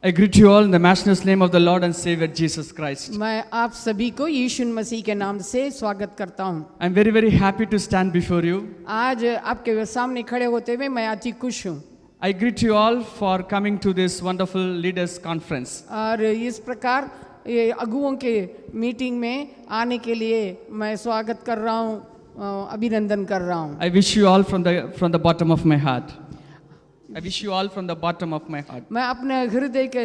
I greet you all in the matchless name of the Lord and Savior Jesus Christ. मैं आप सभी को यीशु मसीह के नाम से स्वागत करता हूँ। I'm very, very happy to stand before you. आज आपके सामने खड़े होते हुए मैं अति खुश हूँ। I greet you all for coming to this wonderful leaders conference. और इस प्रकार ये अगुओं के मीटिंग में आने के लिए मैं स्वागत कर रहा हूँ, अभिनंदन कर रहा हूँ। I wish you all from the bottom of my heart. I wish you all from the bottom of my heart. मैं अपने हृदय के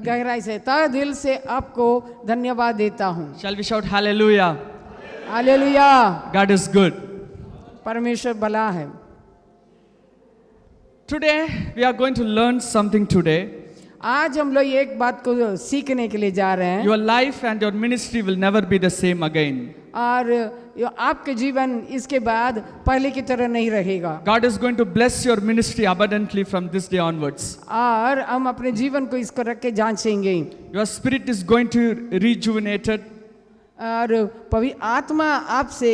गहराई से तहे दिल से आपको धन्यवाद देता हूँ। Shall we shout hallelujah? Hallelujah. God is good. परमेश्वर भला है। Today we are going to learn something today. आज हम लोग एक बात को सीखने के लिए जा रहे हैं। Your life and your ministry will never be the same again. और आपके जीवन इसके बाद पहले की तरह नहीं रहेगा। God is going to bless your ministry abundantly from this day onwards. और हम अपने जीवन को इसको रख के जांचेंगे। Your spirit is going to rejuvenated. और पवित्र आत्मा आपसे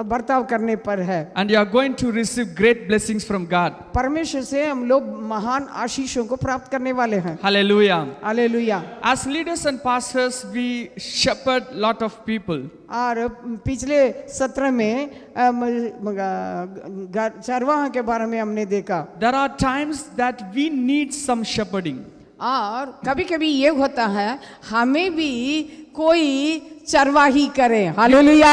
बर्ताव करने पर है। And you are going to receive great blessings from God. परमेश्वर से हम लोग महान आशीषों को प्राप्त करने वाले हैं। Hallelujah. Hallelujah. As leaders and pastors, we shepherd lot of people. और पिछले सत्र में चरवाहा के बारे में हमने देखा। There are times that we need some shepherding. और कभी कभी ये होता है हमें भी कोई चरवाही करे। Hallelujah.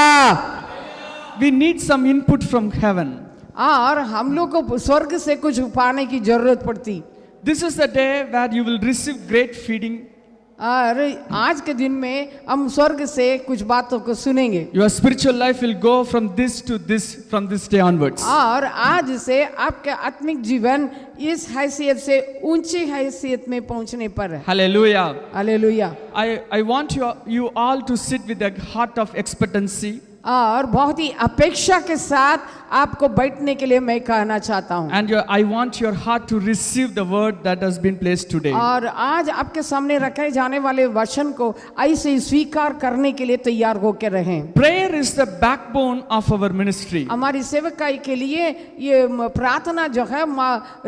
We need some input from heaven. और हम लोग को स्वर्ग से कुछ पाने की जरूरत पड़ती। This is the day where you will receive great feeding. और आज के दिन में हम स्वर्ग से कुछ बातों को सुनेंगे। Your spiritual life will go from this to this from this day onwards. और आज से आपके आत्मिक जीवन इस हैसियत से ऊंची हैसियत में पहुंचने पर है। Hallelujah. Hallelujah. I want you all to sit with a heart of expectancy. और बहुत ही अपेक्षा के साथ आपको बैठने के लिए मैं कहना चाहता हूँ। And I want your heart to receive the word that has been placed today. और आज आपके सामने रखे जाने वाले वचन को ऐसे ही स्वीकार करने के लिए तैयार होकर रहें। Prayer is the backbone of our ministry. हमारी सेवकाई के लिए ये प्रार्थना जो है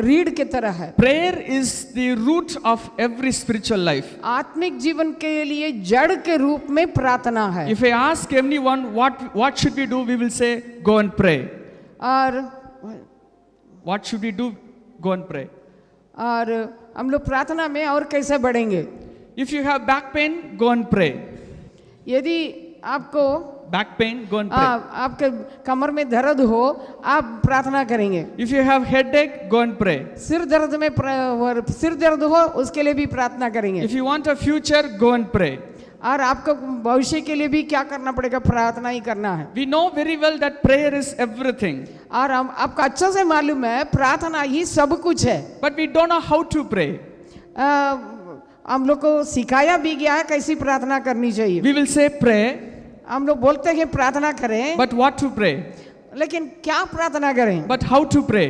रीढ़ की तरह है। Prayer is the root of every spiritual life. आत्मिक जीवन के लिए जड़ के रूप में प्रार्थना है। If I ask anyone what should we do, we will say go and pray. और What should we do? Go and pray. और हम लोग प्रार्थना में और कैसे बढ़ेंगे? If you have back pain, go and pray. यदि आपको Back pain, go and pray. आपके कमर में दर्द हो आप प्रार्थना करेंगे। If you have headache, go and pray. सिर दर्द हो उसके लिए भी प्रार्थना करेंगे। If you want a future, go and pray. और आपको भविष्य के लिए भी क्या करना पड़ेगा? प्रार्थना ही करना है। We know very well that prayer is everything. और हम आपको अच्छा से मालूम है प्रार्थना ही सब कुछ है। But we don't know how to pray. हम लोग को सिखाया भी गया है कैसी प्रार्थना करनी चाहिए। We will say pray. हम लोग बोलते हैं प्रार्थना करें। But what to pray? लेकिन क्या प्रार्थना करें? But how to pray?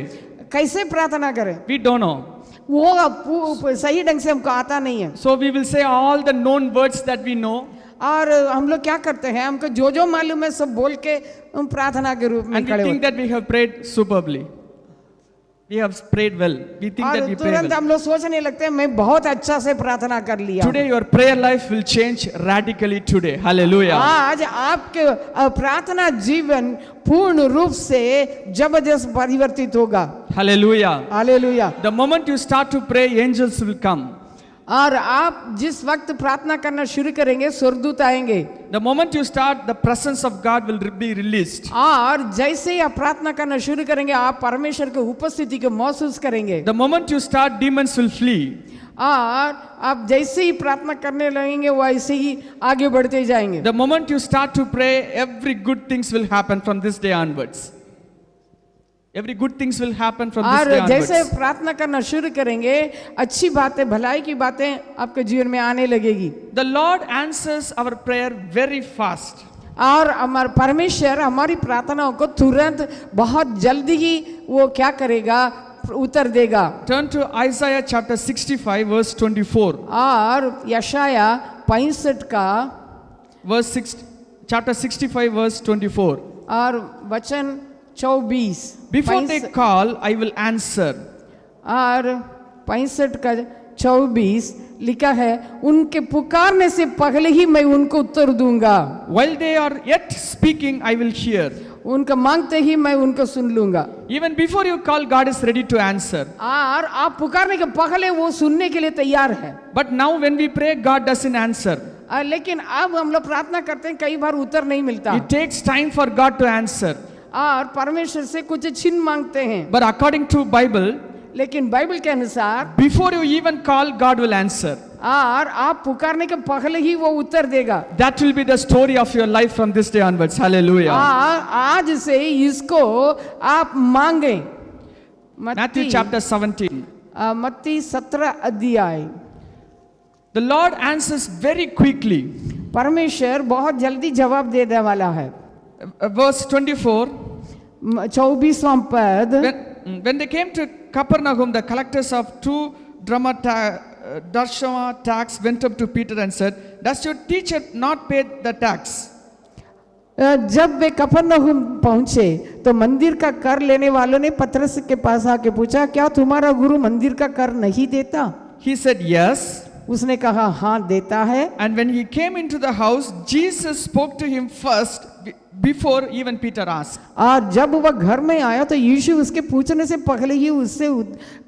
कैसे प्रार्थना करें? We don't know. वो सही ढंग से हमको आता नहीं है। So we will say all the known words that we know. और हम लोग क्या करते हैं हमको जो मालूम है सब बोल के प्रार्थना के रूप में And we खड़े think that we have prayed superbly. We have prayed well. We think that we pray तुरंत well. हम लोग सोचने लगते हैं मैं बहुत अच्छा से प्रार्थना कर लिया। Today your prayer life will change radically today. Hallelujah. आज आपके प्रार्थना जीवन पूर्ण रूप से जबरदस्त परिवर्तित होगा। Hallelujah. Hallelujah. The moment you start to pray, angels will come. और आप जिस वक्त प्रार्थना करना शुरू करेंगे स्वर्गदूत आएंगे। The moment you start, the presence of God will be released. और जैसे ही आप प्रार्थना करना शुरू करेंगे आप परमेश्वर की उपस्थिति को महसूस करेंगे। The moment you start, demons will flee. और आप जैसे ही प्रार्थना करने लगेंगे वो ऐसे ही आगे बढ़ते जाएंगे। The moment you start to pray, every good things will happen from this day onwards. Every good things will happen from this day और जैसे onwards. प्रार्थना करना शुरू करेंगे अच्छी बातें भलाई की बातें आपके जीवन में आने लगेगी। The Lord answers our prayer very fast. और हमारा परमेश्वर हमारी प्रार्थनाओं को तुरंत बहुत जल्दी ही वो क्या करेगा? उत्तर देगा। Turn to Isaiah chapter 65 verse 24. और यशाया 65 का chapter 65 verse 24. और वचन 24। Before they call, I will answer. और 65 का 24 लिखा है, उनके पुकारने से पहले ही मैं उनको उत्तर दूंगा, While they are yet speaking, I will hear. उनका मांगते ही मैं उनको सुन लूंगा। Even before you call, God is ready to answer. और आप पुकारने के पहले वो सुनने के लिए तैयार है। But now when we pray, God doesn't answer. लेकिन अब हम लोग प्रार्थना करते हैं, कई बार उत्तर नहीं मिलता It takes time for God to answer. और परमेश्वर से कुछ चिन्ह मांगते हैं, But according to Bible, लेकिन बाइबल के अनुसार before you even call, God will answer. और आप पुकारने के पहले ही वो उत्तर देगा। That will be the story of your life from this day onwards. Hallelujah. आज से इसको आप मांगे। Matthew chapter 17. मत्ती 17 अध्याय। The Lord answers very quickly. परमेश्वर बहुत जल्दी जवाब देने वाला है। Verse 24. 24वां पद। When they came to Capernaum, the collectors of 2 drachma tax went up to Peter and said, "Does your teacher not pay the tax?" जब वे कफरनहूम पहुंचे तो मंदिर का कर लेने वालों ने पतरस के पास आके पूछा, क्या तुम्हारा गुरु मंदिर का कर नहीं देता? He said, "Yes." उसने कहा, हाँ देता है। And when he came into the house, Jesus spoke to him first before even Peter asked. और जब वह घर में आया तो यीशु उसके पूछने से पहले ही उससे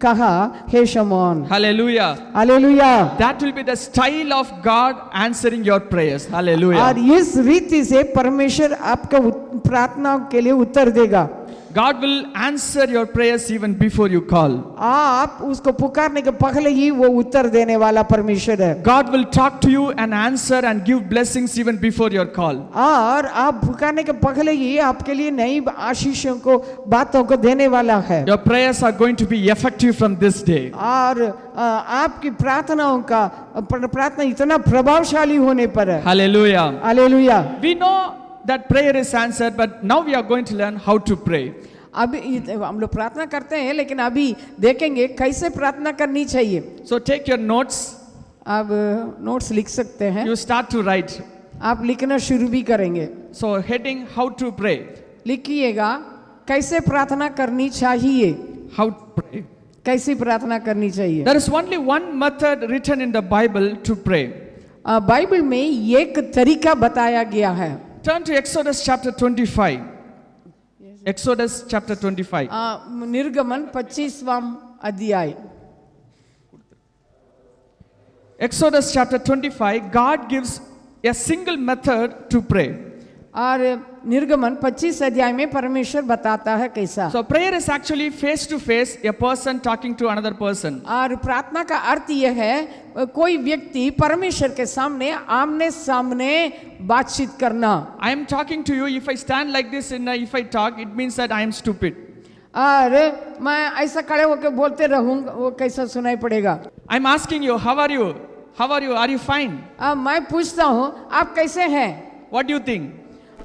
कहा, हे शमौन। Hallelujah. Hallelujah. That will be the style of God answering your prayers. Hallelujah. और इस रीति से परमेश्वर आपका प्रार्थनाओं के लिए उत्तर देगा। God will answer your prayers even before you call. आप उसको पुकारने के पहले ही वो उत्तर देने वाला परमेश्वर है। God will talk to you and answer and give blessings even before your call. और आप पुकारने के पहले ही आपके लिए नई आशीषों को बातों को देने वाला है। Your prayers are going to be effective from this day. और आपकी प्रार्थनाओं का प्रार्थना इतना प्रभावशाली होने पर है। Hallelujah. Hallelujah. We know that prayer is answered, but now we are going to learn how to pray. अभी हम लोग प्रार्थना करते हैं, लेकिन अभी देखेंगे कैसे प्रार्थना करनी चाहिए। So take your notes. आप नोट्स लिख सकते हैं। You start to write. आप लिखना शुरू भी करेंगे। So heading how to pray. लिखिएगा कैसे प्रार्थना करनी चाहिए। How to pray. कैसी प्रार्थना करनी चाहिए। There is only one method written in the Bible to pray. Bible में एक तरीका बताया गया है। Turn to Exodus chapter 25. Exodus chapter 25. निर्गमन 25वां अध्याय। Exodus chapter 25, God gives a single method to pray. और निर्गमन 25 अध्याय में परमेश्वर बताता है कैसा। So prayer is actually face to face, a person talking to another person. और प्रार्थना का अर्थ यह है कोई व्यक्ति परमेश्वर के सामने आमने सामने बातचीत करना। I am talking to you. If I stand like this and if I talk, it means that I am stupid. और मैं ऐसा खड़े होकर बोलते रहूंगा, वो कैसा सुनाई पड़ेगा। I am asking you, how are you? How are you? Are you fine? मैं पूछता हूँ, आप कैसे हैं? What do you think?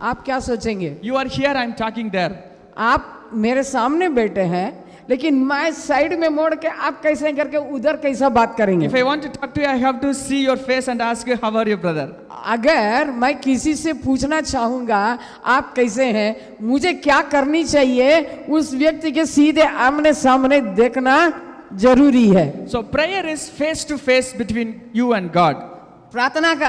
आप क्या सोचेंगे? You are here, I am talking there. आप मेरे सामने बैठे हैं, लेकिन मैं साइड में मोड़ के आप कैसे करके उधर कैसा बात करेंगे? If I want to talk to you, I have to see your face and ask you, how are you, brother? अगर मैं किसी से पूछना चाहूंगा आप कैसे हैं, मुझे क्या करनी चाहिए, उस व्यक्ति के सीधे आमने सामने देखना जरूरी है। So prayer is face to face between you and God. प्रार्थना का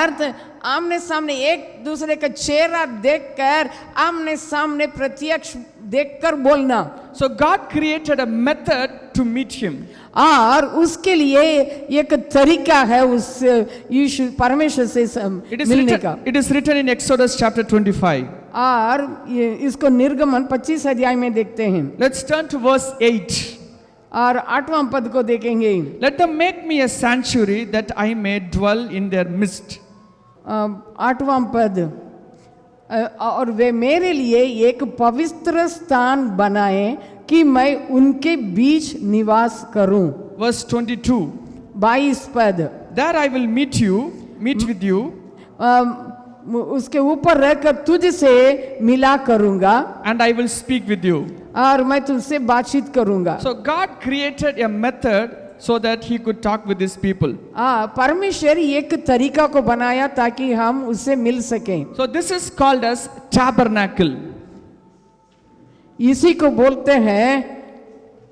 अर्थ आमने सामने एक दूसरे का चेहरा देखकर आमने सामने प्रत्यक्ष देखकर बोलना। So God created a method to meet him. और उसके लिए एक तरीका है उस यीशु परमेश्वर से मिलने का। It is written in Exodus chapter 25. और इसको निर्गमन 25 अध्याय में देखते हैं। Let's turn to verse 8. और 8वां पद को देखेंगे। Let them make me a sanctuary that I may dwell in their midst. 8वां पद, और वे मेरे लिए एक पवित्र स्थान बनाए कि मैं उनके बीच निवास करूं। Verse 22. 22 पद, There I will meet with you. उसके ऊपर रहकर तुझसे मिला करूंगा। And I will speak with you. और मैं तुझसे बातचीत करूंगा। So God created a method so that he could talk with his people. परमेश्वर एक तरीका को बनाया ताकि हम उससे मिल सकें। So this is called as tabernacle. इसी को बोलते हैं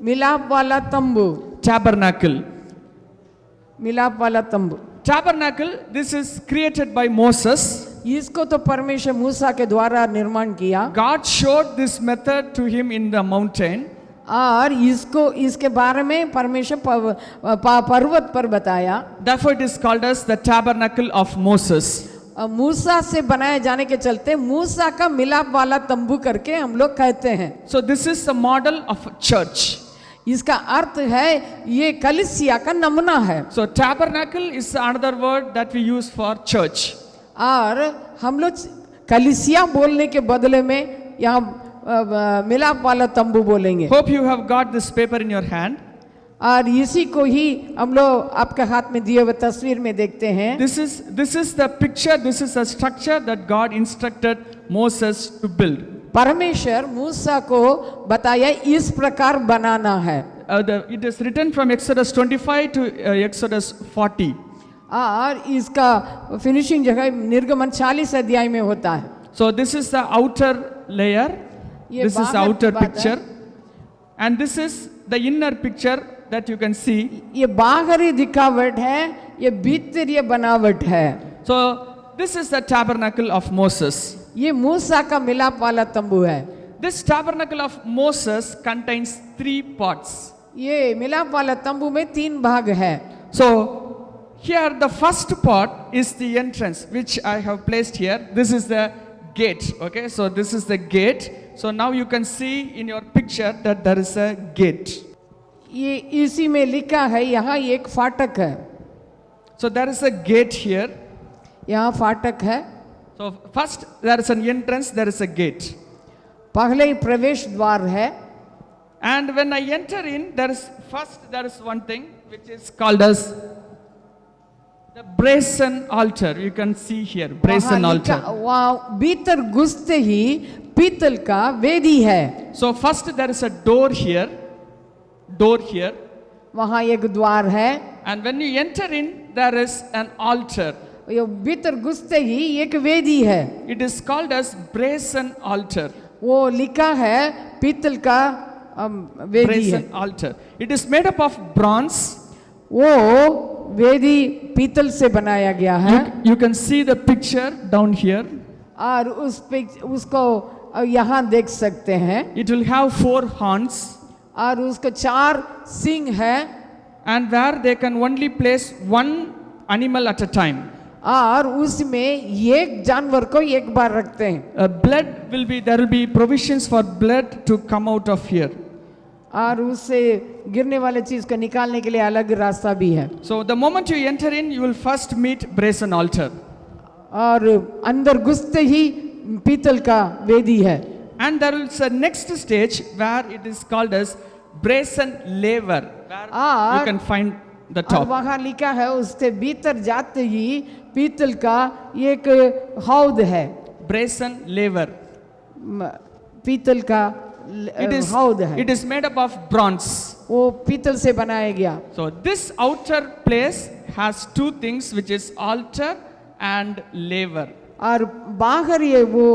मिलाप वाला तंबू। Tabernacle. मिलाप वाला तंबू। Tabernacle, this is created by Moses. इसको तो परमेश्वर मूसा के द्वारा निर्माण किया God showed this method to him in the mountain. और इसके बारे में परमेश्वर पर्वत पर बताया। Therefore, it is called as the tabernacle of Moses. मूसा से बनाए जाने के चलते मूसा का मिलाप वाला तंबू करके हम लोग कहते हैं। So, this is the model of a church. इसका अर्थ है ये कलीसिया का नमूना है। So, tabernacle is another word that we use for church. और हम लोग कलीसिया बोलने के बदले में यहाँ मिलाप वाला तंबू बोलेंगे। Hope you have got this paper in your hand. और इसी को ही हम लोग आपके हाथ में दिए हुए तस्वीर में देखते हैं। This is the picture, this is the structure that God instructed Moses to build. परमेश्वर मूसा को बताया इस प्रकार बनाना है। It is written from Exodus 25 to Exodus 40. और इसका फिनिशिंग जगह निर्गमन 40 अध्याय में होता है। So this is the outer layer, ये this is the बाहर outer की बात है। picture, and this is the inner picture that you can see. ये बाहरी दिखावट है, ये भीतरी बनावट है। So this is the tabernacle of Moses. ये मूसा का मिलाप वाला तंबू है। This tabernacle of Moses contains 3 parts. ये मिलाप वाला तंबू में 3 भाग है। So here the first part is the entrance, which I have placed here. This is the gate. Okay, so this is the gate. So now you can see in your picture that there is a gate. ये इसी में लिखा है, यहाँ एक फाटक है। So there is a gate here. यहाँ फाटक है। So first there is an entrance, there is a gate. पहले ही प्रवेश द्वार है। And when I enter in, there is one thing which is called as the brazen altar. You can see here, brazen altar. वहाँ भीतर घुसते ही पीतल का वेदी है। So first there is a door here. वहाँ एक द्वार है। And when you enter in, there is an altar. ये भीतर घुसते ही एक वेदी है। It is called as brazen altar. वो लिखा है पीतल का वेदी है। Brazen altar. It is made up of bronze. वो वेदी पीतल से बनाया गया है। You can see the picture down here. और उसको यहाँ देख सकते हैं। It will have 4 horns. और उसको 4 सींग है। And where they can only place one animal at a time. और उसमें एक जानवर को एक बार रखते हैं। There will be provisions for blood to come out of here. और उससे गिरने वाले चीज को निकालने के लिए अलग रास्ता भी है। So the moment you enter in, you will first meet brazen altar. और अंदर घुसते ही पीतल का वेदी है। And there is a next stage where it is called as brazen laver, where you can find the और top. वहाँ लिखा है उससे भीतर जाते ही पीतल का एक हौद है। Brazen laver. पीतल का हौद है। It is made up of bronze. वो पीतल से बनाया गया। So this outer place has 2 things, which is altar and laver. और बाहर ये वो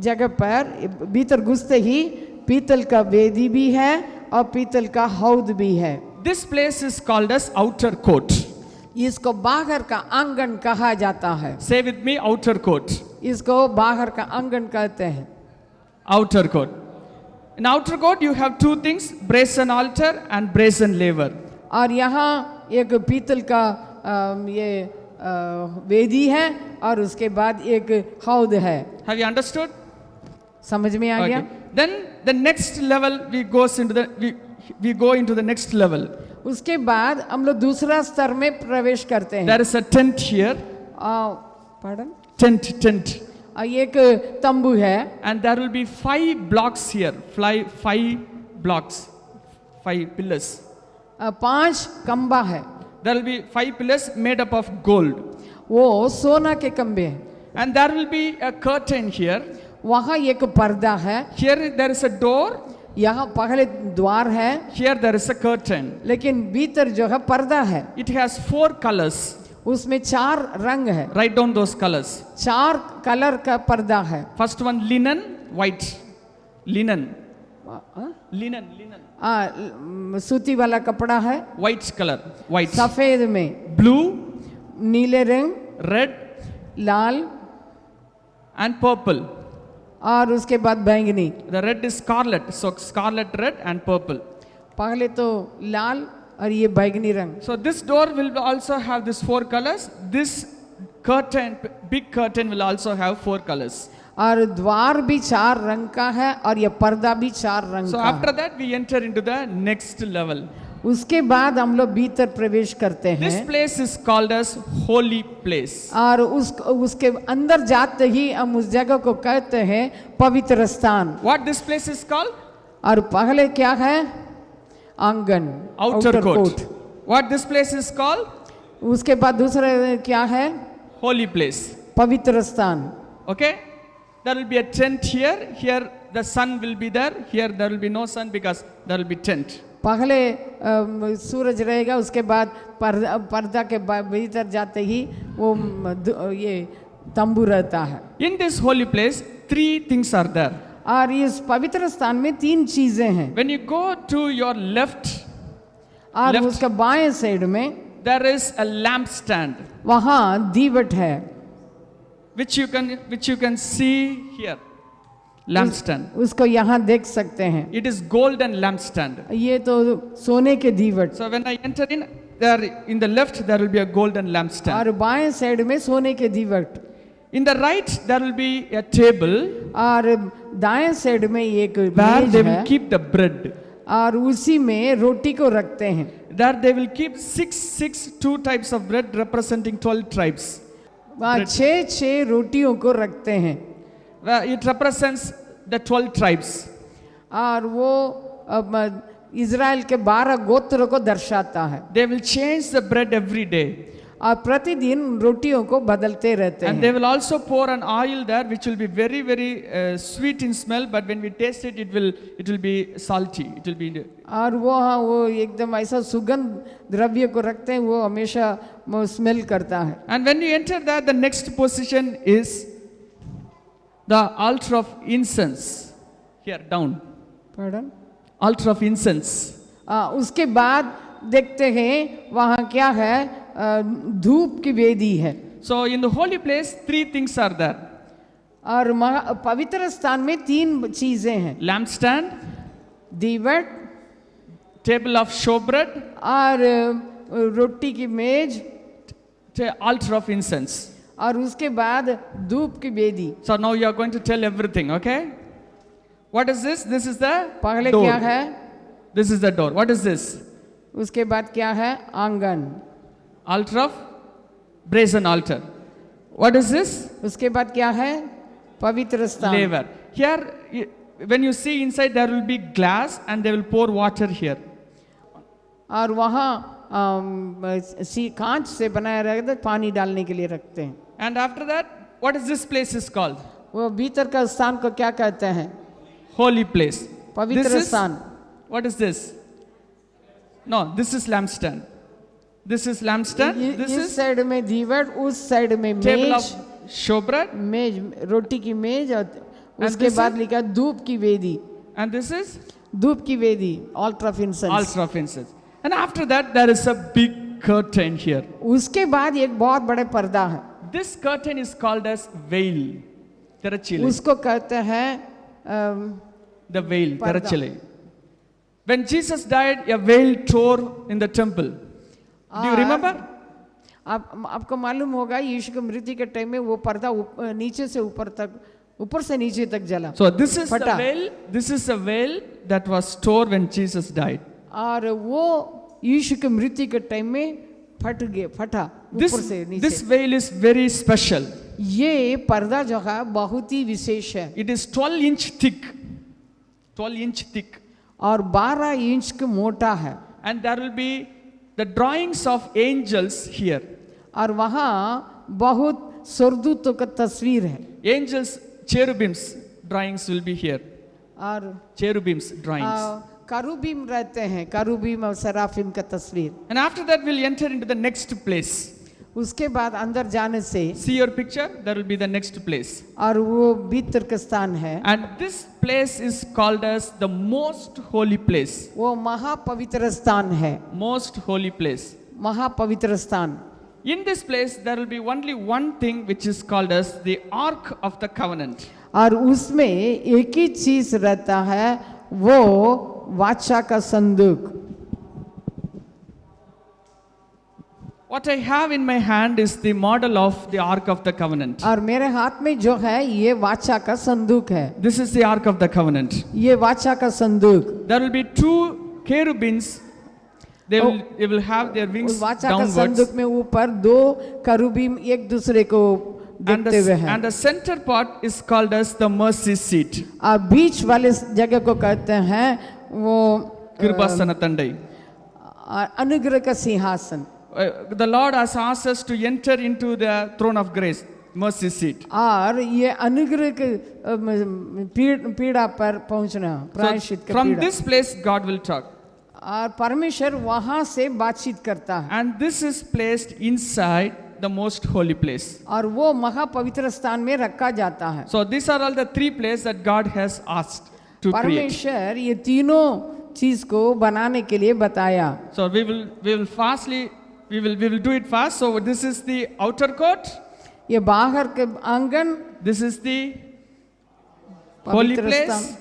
जगह पर भीतर घुसते ही पीतल का वेदी भी है और पीतल का हौद भी है। This place is called as outer court. इसको बाहर का आंगन कहा जाता है। Say with me, outer court. इसको बाहर का आंगन कहते हैं। Outer court. In outer court you have 2 things, brazen altar and brazen laver. और यहाँ एक पीतल का ये वेदी है और उसके बाद एक हौद है। Have you understood? समझ में आ गया? Then the next level we go into the next level. उसके बाद हम लोग दूसरा स्तर में प्रवेश करते हैं। There is a tent here. Pardon? Tent. एक तंबू है। And there will be 5 blocks here. 5 blocks. 5 pillars. 5 खंबा है। There will be 5 pillars made up of gold. वो सोना के खंबे हैं। And there will be a curtain here. वहाँ एक पर्दा है। Here there is a door. यहाँ पहले द्वार है। Here there is a curtain. लेकिन भीतर जो है पर्दा है। It has 4 colors. उसमें 4 रंग है। Write down those colors. 4 colour का पर्दा है। First one, linen, white. Linen. linen, सूती वाला कपड़ा है, white color, white, सफेद में, blue, नीले रंग, red, लाल and purple. और उसके बाद बैंगनी. The red is scarlet, so scarlet red and purple. पहले तो लाल और ये बैंगनी रंग. So this door will also have these 4 colors. This curtain, big curtain, will also have 4 colors. और द्वार भी 4 रंग का है और ये पर्दा भी 4 रंग So का after है. that we enter into the next level. उसके बाद हम लोग भीतर प्रवेश करते This हैं place is called as holy place. और उसके अंदर जाते ही हम उस जगह को कहते हैं पवित्र स्थान. What this place is called? और पहले क्या है? आंगन, Outer court. What this place is called? उसके बाद दूसरे क्या है? Holy place. पवित्र स्थान. Okay? There will be a tent here. Here the sun will be there. Here there will be no sun because there will be tent. पहले सूरज रहेगा, उसके बाद पर्दा के भीतर जाते ही वो ये तंबू रहता है. In this holy place, 3 things are there. और इस पवित्र स्थान में 3 चीजें हैं. When you go to your left, और left. उसका बाएं साइड में there is a lampstand, वहाँ दीवट है, which you can see here. Lampstand. उसको यहाँ देख सकते हैं. It is golden lampstand. ये तो सोने के दीवट. So when I enter in, there in the left there will be a golden lampstand. और बाएं साइड में सोने के दीवट. In the right there will be a table और दाएं साइड में एक where मेज they है will keep the bread. और उसी में रोटी को रखते हैं. There they will keep 2 types of bread representing 12 tribes. वहाँ 6 रोटियों को रखते हैं. Where it represents the 12 tribes. और वो इज़राइल के 12 गोत्रों को दर्शाता है. They will change the bread every day. और प्रतिदिन रोटियों को बदलते रहते And they हैं. will also pour an oil there which will be very sweet in smell, but when we taste it, it will be salty. It will be. और वो एकदम ऐसा सुगंध द्रव्य को रखते हैं, वो हमेशा स्मेल करता है. And when you enter there, the next position is the altar of incense. Here down. Pardon? Altar of incense. उसके बाद देखते हैं वहाँ क्या है? धूप की वेदी है. So in the holy place, 3 things are there. और पवित्र स्थान में 3 चीजें हैं. Lampstand, दीवट, table of showbread, और रोटी की मेज, altar of incense. और उसके बाद धूप की वेदी. So now you are going to tell everything, okay? What is this? This is the पहले door. क्या है? This is the door. What is this? उसके बाद क्या है? आंगन. Altar of brazen altar. What is this? उसके बाद क्या है? पवित्र स्थान. Laver. Here, when you see inside, there will be glass and they will pour water here. और वहाँ कांच से बनाया रहता है, पानी डालने के लिए रखते हैं. And after that, what is this place is called? वो भीतर का स्थान को क्या कहते हैं? Holy place. पवित्र स्थान. What is this? No, this is lampstand. This is lampstand. This इस is साइड में दीवट, उस साइड में table of मेज, showbread. रोटी की मेज, और उसके this बाद is- लिखा धूप की वेदी. And this is धूप की वेदी, altar of incense. altar of incense. And after that, there is a big curtain here. उसके बाद एक बहुत बड़े पर्दा है. This curtain is called as veil. Terachile. उसको कहते हैं The veil. Parda. Terachile. When Jesus died, a veil tore in the temple. Do you remember? आपको मालूम होगा यीशु की मृत्यु के टाइम में वो पर्दा नीचे से ऊपर तक, ऊपर से नीचे तक जला. So this is the फटा. veil. This is the veil that was torn when Jesus died. और वो यीशु की मृत्यु के टाइम में फटा ऊपर से This नीचे. veil is very special. ये पर्दा जो है बहुत ही विशेष है. It is 12 inch thick. 12 inch thick. और 12 इंच का मोटा है. And there will be the drawings of angels here. और वहाँ बहुत स्वर्गदूतों का तस्वीर है. Angels, cherubims drawings will be here. और Cherubims drawings. करूबीम रहते हैं, करूबीम और सराफिम का तस्वीर. And after that we'll enter into the next place. उसके बाद अंदर जाने से See your picture, there will be the next place. और वो भीतर का स्थान है, And this place is called as the most holy place. वो महापवित्र स्थान है, Most holy place. महापवित्र स्थान। In this place, there will be only one thing which is called as the Ark of the Covenant. और उसमें एक ही चीज रहता है, वो वाचा का संदूक। What I have in my hand is the model of the Ark of the Covenant. और मेरे हाथ में जो है ये वाचा का संदूक है, This is the Ark of the Covenant. ये वाचा का संदूक। There will be two cherubins. They will have their wings उस वाचा का downwards. संदूक में ऊपर दो करूबीम एक दूसरे को And देखते हुए हैं, and the center part is called as the mercy seat. और बीच वाले जगह को कहते हैं वो Kirpasana Tandai. अनुग्रह का सिंहासन। The Lord has asked us to enter into the throne of grace, mercy seat. और ये अनुग्रह के पीड़ा पर पहुंचना, प्रायश्चित का From पीड़ा। this place, God will talk. और परमेश्वर वहां से बातचीत करता है, And this is placed inside the most holy place. और वो महापवित्र स्थान में रखा जाता है। So these are all the three places that God has asked to create. परमेश्वर ये तीनों चीज को बनाने के लिए बताया। So we will do it fast. So this is the outer court. ये बाहर के आंगन, This is the holy पवित्र place. स्थान,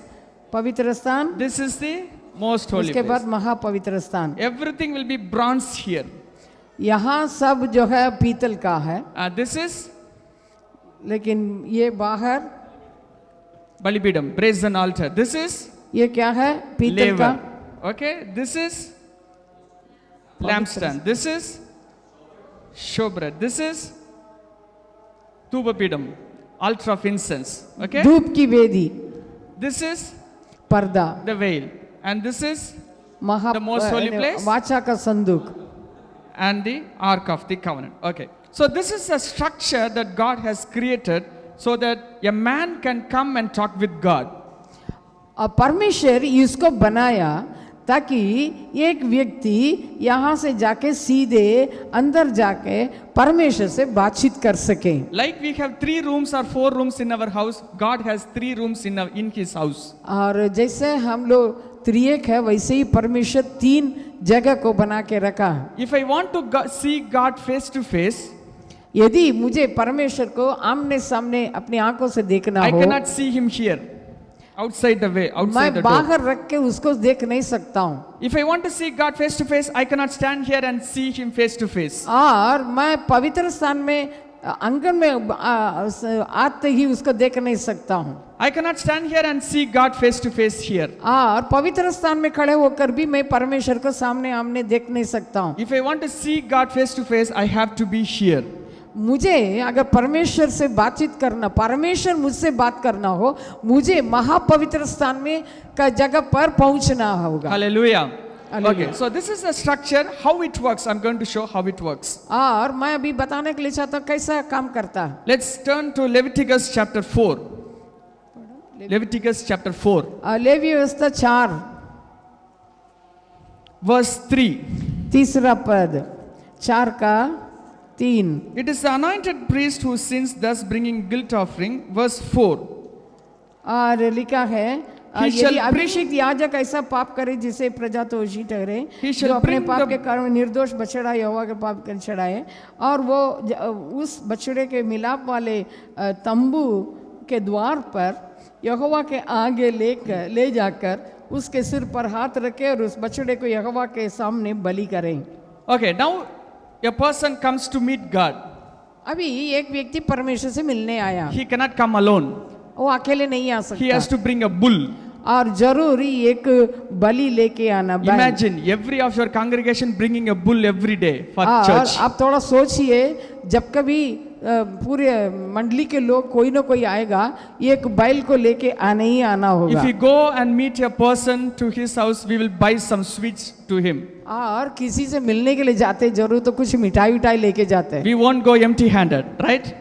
पवित्र स्थान, This is the most holy उसके बाद place. महापवित्र स्थान। Everything will be bronze here. यहाँ सब जो है पीतल का है, This is लेकिन ये बाहर Balibidam, brazen altar. This is ये क्या है? पीतल का। laver. Okay, this is lampstand. This is showbread. This is Thubapidam, altar of incense. Okay, धूप की वेदी, this is पर्दा, the veil, and this is महा The most holy place? वाचा का संदूक, and the Ark of the Covenant. Okay, so this is a structure that God has created so that a man can come and talk with God. और परमेश्वर इसको बनाया ताकि एक व्यक्ति यहाँ से जाके सीधे अंदर जाके परमेश्वर से बातचीत कर सके। Like we have 3 rooms or 4 rooms in our house, God has 3 rooms in His house. और जैसे हम लोग त्रिएक है, वैसे ही परमेश्वर 3 जगह को बना के रखा है। If I want to see God face to face, यदि मुझे परमेश्वर को आमने सामने अपनी आंखों से देखना I हो, cannot see Him here, outside the way, outside the मैं door. बाहर रख के उसको देख नहीं सकता हूँ। If I want to see God face to face, I cannot stand here and see Him face to face. और मैं पवित्र स्थान में आंगन में आते ही उसको देख नहीं सकता हूँ। I cannot stand here and see God face to face here. और पवित्र स्थान में खड़े होकर भी मैं परमेश्वर को सामने आमने देख नहीं सकता हूँ। If I want to see God face to face, I have to be here. मुझे अगर परमेश्वर से बातचीत करना, परमेश्वर मुझसे बात करना हो, मुझे महापवित्र स्थान में का जगह पर पहुंचना होगा। Hallelujah. Hallelujah. Okay, so this is a structure, how it works. I'm going to show how it works. और मैं अभी बताने के लिए चाहता हूँ कैसा काम करता है। Let's turn to Leviticus chapter 4. Leviticus chapter 4, levy व्यवस्था 4 verse 3. तीसरा पद, 4 का 3। It is the anointed priest who sins, thus bringing guilt offering. Verse 4. और लिखा है He shall यदि bring- अभिषिक्त याजक ऐसा पाप करे जिसे प्रजा तो दोषी ठहरे, He shall जो अपने bring पाप the- के कारण निर्दोष बछड़ा यहोवा के पाप कर चढ़ाए, और वो उस बछड़े के मिलाप वाले तंबू के द्वार पर यहोवा के आगे ले जाकर उसके सिर पर हाथ रखे और उस बछड़े को यहोवा के सामने बलि करें। Okay, now a person comes to meet God. अभी एक व्यक्ति परमेश्वर से मिलने आया, He cannot come alone. वो अकेले नहीं आ He has सकता, to bring a bull. और जरूरी एक बलि लेके आना। बैल। Imagine every of your congregation bringing a bull every day for और church. आप थोड़ा सोचिए, जब कभी पूरे मंडली के लोग कोई ना कोई आएगा, एक बैल को लेके आना ही आना होगा। If we go and meet a person to his house, we will buy some sweets to him. और किसी से मिलने के लिए जाते जरूर तो कुछ मिठाई विठाई लेके जाते हैं। We won't go empty-handed, right?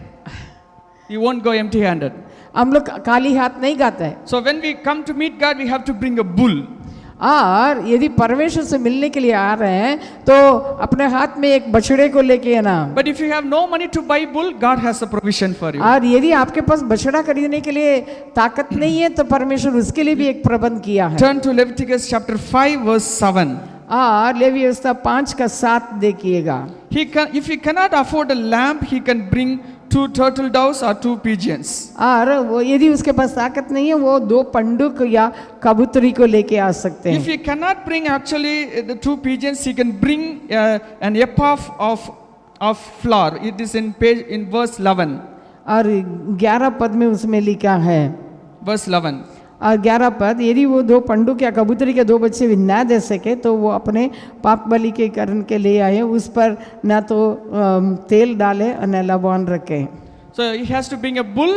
We won't go empty-handed. हम लोग खाली हाथ नहीं गाते हैं। So when we come to meet God, we have to bring a bull. और यदि परमेश्वर से मिलने के लिए आ रहे हैं तो अपने हाथ में एक बछड़े को लेके आना। But if you have no money to buy bull, God has a provision for you. और यदि आपके पास बछड़ा खरीदने के लिए ताकत नहीं है तो परमेश्वर उसके लिए भी एक प्रबंध किया है। Turn to Leviticus chapter 5 verse 7. और लेवी व्यवस्था 5:7 देखिएगा। If he cannot afford a lamb, he can bring 2 turtle doves or 2 pigeons. और वो यदि उसके पास ताकत नहीं है वो 2 पंडुक या कबूतरी को लेके आ सकते If हैं। he cannot bring actually the 2 pigeons, he can bring an ephah of flour. It is in verse 11. और 11 पद में उसमें लिखा है, Verse 11. और 11 पद, यदि वो 2 पंडुक या कबूतरी के 2 बच्चे भी ना दे सके तो वो अपने पाप बलि के करण के लिए आए, उस पर ना तो तेल डाले और न लबान रखे। So he has to bring a bull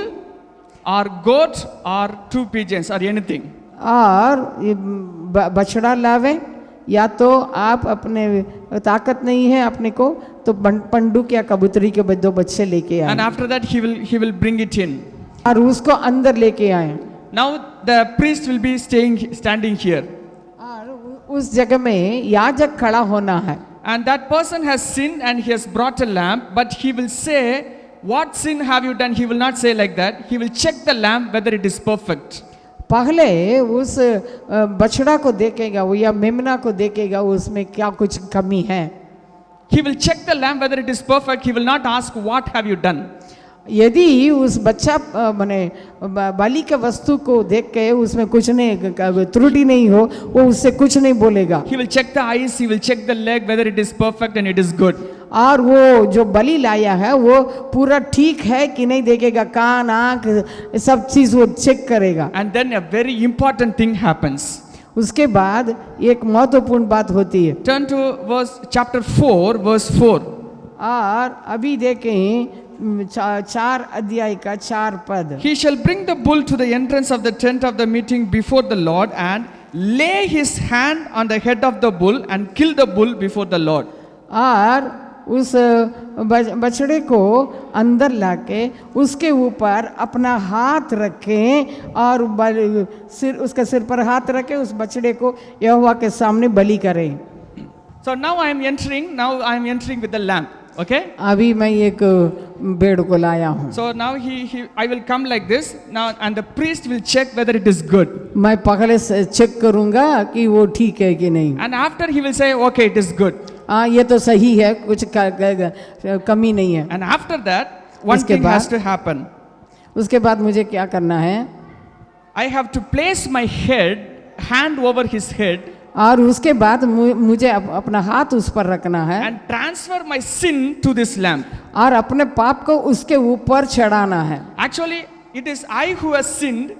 or goat or 2 pigeons or anything. और ये बछड़ा लावे, या तो आप अपने ताकत नहीं है अपने को तो पंडुक या कबूतरी के 2 बच्चे लेके And आए after that he will bring it in. और उसको अंदर लेके आए। Now the priest will be standing here. और उस जगह में याजक खड़ा होना है। And that person has sinned and he has brought a lamb, but he will say, what sin have you done? He will not say like that. He will check the lamb whether it is perfect. पहले उस बछड़ा को देखेगा वो या मेमना को देखेगा उसमें क्या कुछ कमी है। He will check the lamb whether it is perfect. He will not ask, what have you done? यदि उस बच्चा माने बलि के वस्तु को देख के उसमें कुछ नहीं त्रुटि नहीं हो वो उससे कुछ नहीं बोलेगा। He will check the eyes, he will check the leg whether it is perfect and it is good. और वो जो बलि लाया है वो पूरा ठीक है कि नहीं देखेगा, कान आँख सब चीज वो चेक करेगा। And then a very important thing happens. उसके बाद एक महत्वपूर्ण बात होती है। Turn to chapter 4 verse 4. और अभी देखें 4 अध्याय का 4 पद। He shall bring the bull to the entrance of the tent of the meeting before the Lord and lay his hand on the head of the bull and kill the bull before the Lord. और उस बछड़े को अंदर लाके उसके ऊपर अपना हाथ रखें और उसके सिर पर हाथ रखें, उस बछड़े को यहोवा के सामने बलि करें। So now I am entering with the lamb. Okay? अभी मैं एक भेड़ को लाया हूँ। So now I will come like this now and the priest will check whether it is good. मैं पहले से चेक करूँगा कि वो ठीक है कि नहीं। And after he will say, okay, it is good. हाँ ये तो सही है, कुछ कमी नहीं है। And after that, one thing has to happen. उसके बाद मुझे क्या करना है? I have to place my hand over his head. और उसके बाद मुझे अपना हाथ उस पर रखना है। And transfer my sin to this lamb. और अपने पाप को उसके ऊपर चढ़ाना है। Actually, it is I who has sinned.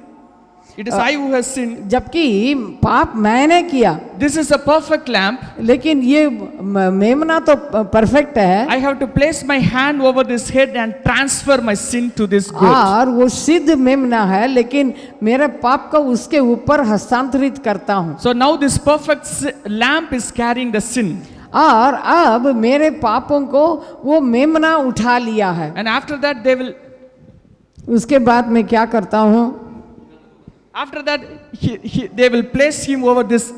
It is I who has sinned. जबकि पाप मैंने किया। This is a perfect lamb. लेकिन ये मेमना तो परफेक्ट है। I have to place my hand over this head and transfer my sin to this goat. और वो सिद्ध मेमना है लेकिन मेरे पाप को उसके ऊपर हस्तांतरित करता हूँ। So now this perfect lamb is carrying the sin. और अब मेरे पापों को वो मेमना उठा लिया है। And after that they will. उसके बाद मैं क्या करता हूँ? After that they will place him over this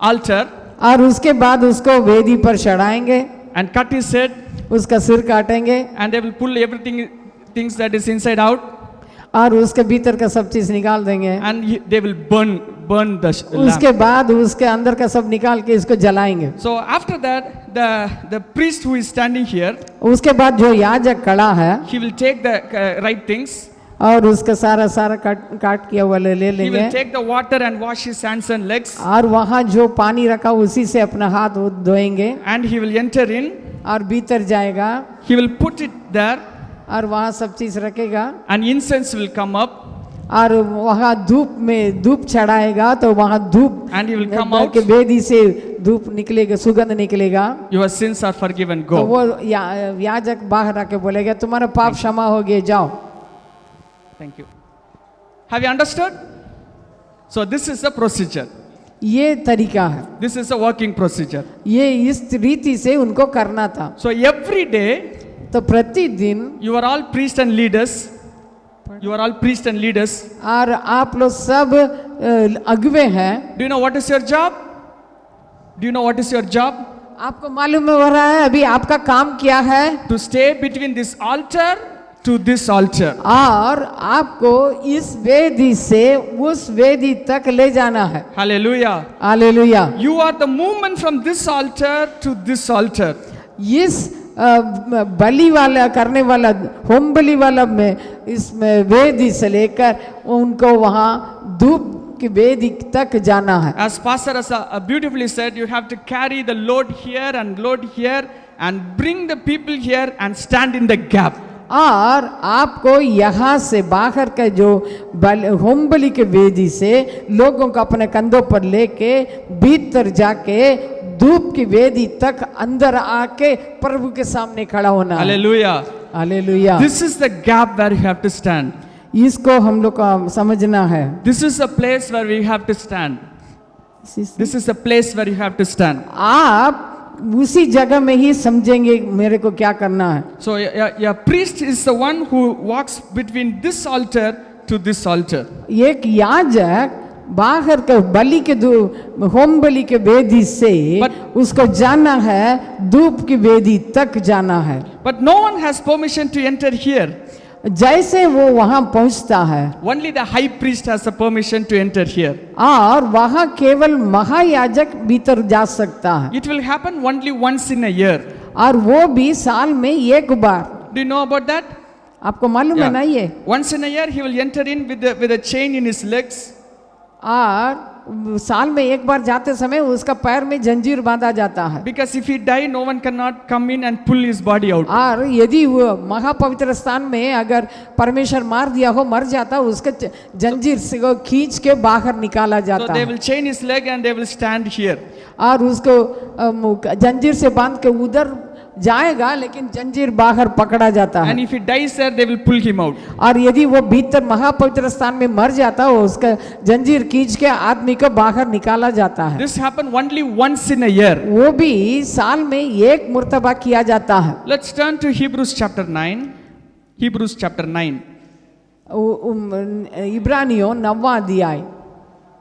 altar. और उसके बाद उसको वेदी पर चढ़ाएंगे। And cut his head. उसका सिर काटेंगे। And they will pull everything things that is inside out. और उसके भीतर का सब चीज निकाल देंगे। And they will burn the उसके बाद उसके अंदर का सब निकाल के इसको जलाएंगे। So after that the priest who is standing here. उसके बाद जो याजक खड़ा है। He will take the right things. और उसका सारा काट किया हुआ ले लेंगे। He will take the water and wash his hands and legs. और वहाँ जो पानी रखा उसी से अपना हाथ धोएंगे। And he will enter in. और भीतर जाएगा। He will put it there. और वहाँ सब चीज रखेगा। And incense will come up. और वहाँ धूप चढ़ाएगा तो वहाँ धूप And he will come out. के वेदी से धूप निकलेगा, सुगंध निकलेगा। Your sins are forgiven. Go. तो वो याजक बाहर आके बोलेगा तुम्हारा पाप क्षमा हो गए, जाओ। Thank you. Have you understood? So this is the procedure. ये तरीका है। This is a working procedure. ये इस रीति से उनको करना था। So every day. तो प्रतिदिन You are all priests and leaders. You are all priests and leaders. और आप लोग सब अगुवे हैं, Do you know what is your job? Do you know what is your job? आपको मालूम हो रहा है अभी आपका काम क्या है? To stay between this altar to this altar. और आपको इस वेदी से उस वेदी तक ले जाना है। Hallelujah. Hallelujah. You are the movement from this altar to this altar. इस बलि वाला करने वाला होम बलि वाला में इसमें वेदी से लेकर उनको वहाँ धूप की वेदी तक जाना है। As Pastor has beautifully said, you have to carry the load here and bring the people here and stand in the gap. और आपको यहाँ से बाहर का जो होम बलि के वेदी से लोगों को अपने कंधों पर लेके भीतर जाके धूप की वेदी तक अंदर आके प्रभु के सामने खड़ा होना। Hallelujah. Hallelujah. This is the gap where you have to stand. इसको हम लोग को समझना है। This is a place where we have to stand. This is a place where you have to stand. आप उसी जगह में ही समझेंगे मेरे को क्या करना है। So a priest is the one who walks between this altar to this altar. एक याजक बाहर के बलि के होम बलि के वेदी से उसको जाना है, धूप की वेदी तक जाना है। But no one has permission to enter here. जैसे वो वहां पहुंचता है, Only the high priest has the permission to enter here. और वहां केवल महायाजक भीतर जा सकता है, It will happen only once in a year. और वो भी साल में एक बार। Do you know about that? आपको मालूम है ना ये? Once in a year he will enter in with a chain in his legs. और साल में एक बार जाते समय उसका पैर में जंजीर बांधा जाता है। Because if he die, no one cannot come in and pull his body out. और यदि वो महापवित्र स्थान में अगर परमेश्वर मार दिया हो, मर जाता, उसके जंजीर से को खींच के बाहर निकाला So जाता they है। will chain his leg and they will stand here. और उसको जंजीर से बांध के उधर जाएगा, लेकिन जंजीर बाहर पकड़ा जाता है। And if he dies there, they will pull him out. और यदि वो भीतर महापवित्र स्थान में मर जाता हो, उसका जंजीर खींच के आदमी को बाहर निकाला जाता है। This happened only once in a year. वो भी साल में एक मर्तबा किया जाता है। Let's turn to Hebrews chapter 9. Hebrews chapter 9. इब्रानियों 9वां अध्याय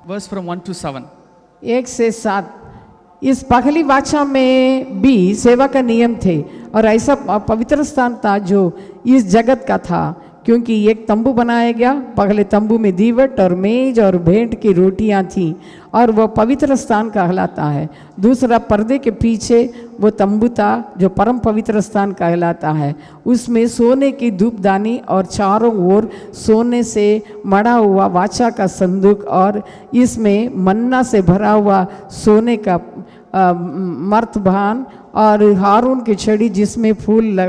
Verse from 1 to 7. 1 से 7। इस पहली वाचा में भी सेवा का नियम थे, और ऐसा पवित्र स्थान था जो इस जगत का था, क्योंकि एक तंबू बनाया गया। पहले तंबू में दीवट और मेज और भेंट की रोटियां थीं, और वह पवित्र स्थान कहलाता है। दूसरा पर्दे के पीछे वो तंबू था जो परम पवित्र स्थान कहलाता है। उसमें सोने की धूपदानी और चारों ओर सोने से मढ़ा हुआ वाचा का संदूक, और इसमें मन्ना से भरा हुआ सोने का मर्तबान, और हारून की छड़ी जिसमें फल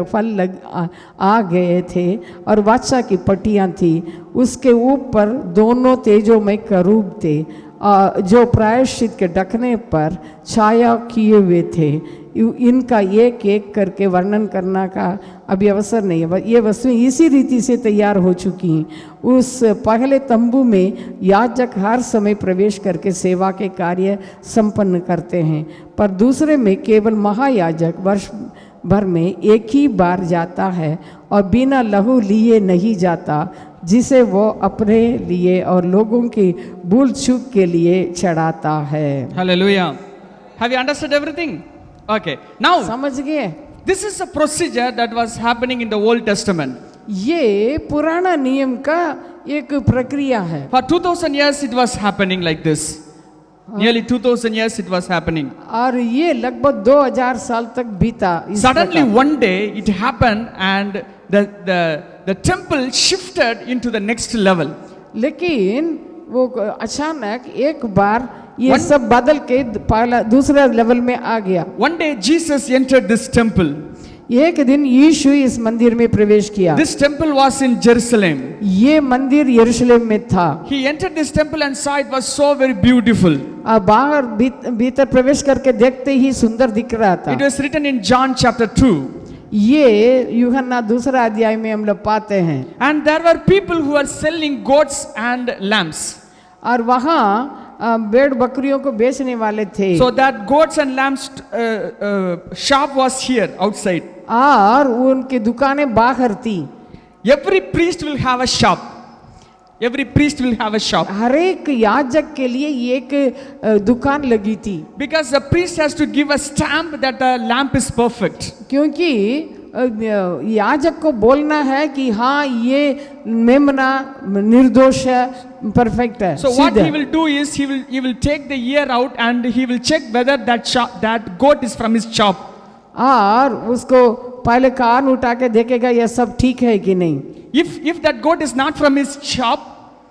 आ गए थे, और वाचा की पट्टियाँ थी। उसके ऊपर दोनों तेजोमय करूब थे जो प्रायश्चित के ढकने पर छाया किए हुए थे। इनका एक एक करके वर्णन करना का अभी अवसर नहीं है। ये वस्तुएं इसी रीति से तैयार हो चुकी हैं। उस पहले तंबू में याजक हर समय प्रवेश करके सेवा के कार्य संपन्न करते हैं, पर दूसरे में केवल महायाजक वर्ष भर में एक ही बार जाता है, और बिना लहू लिए नहीं जाता, जिसे वो अपने लिए और लोगों की भूल चूक के लिए चढ़ाता है। Hallelujah. Have you understood everything? Okay. Now, समझ गए? this is a procedure that was happening in the Old Testament. ये पुराना नियम का एक प्रक्रिया है। For 2000 years it was happening like this. Nearly 2000 years it was happening. और ये लगभग 2000 साल तक बीता। Suddenly one day it happened and the temple shifted into the next level. लेकिन वो अचानक एक बार ये सब बदल के पहला दूसरा लेवल में आ गया। One day Jesus entered this temple. एक दिन यीशु इस मंदिर में प्रवेश किया। This temple was in Jerusalem. ये मंदिर यरूशलेम में था। He entered this temple and saw it was so very beautiful. बाहर भीतर प्रवेश करके देखते ही सुंदर दिख रहा था। It was written in John chapter 2. ये यूहन्ना दूसरा अध्याय में हम लोग पाते हैं। And there were people who were selling goats and lambs. और वहाँ भेड़ बकरियों को बेचने वाले थे। So that goats and lambs shop was here outside. और उनकी दुकानें बाहर थी। Every priest will have a shop. Every priest will have a shop. हर एक याजक के लिए एक दुकान लगी थी, Because the priest has to give a stamp that the lamp is perfect. क्योंकि याजक को बोलना है कि हाँ ये मेमना निर्दोष है, परफेक्ट है, So what सिद्ध he है। will do is he will take the ear out and he will check whether that goat is from his shop. और उसको पहले कान उठा के देखेगा ये सब ठीक है कि नहीं, If that goat is not from his shop,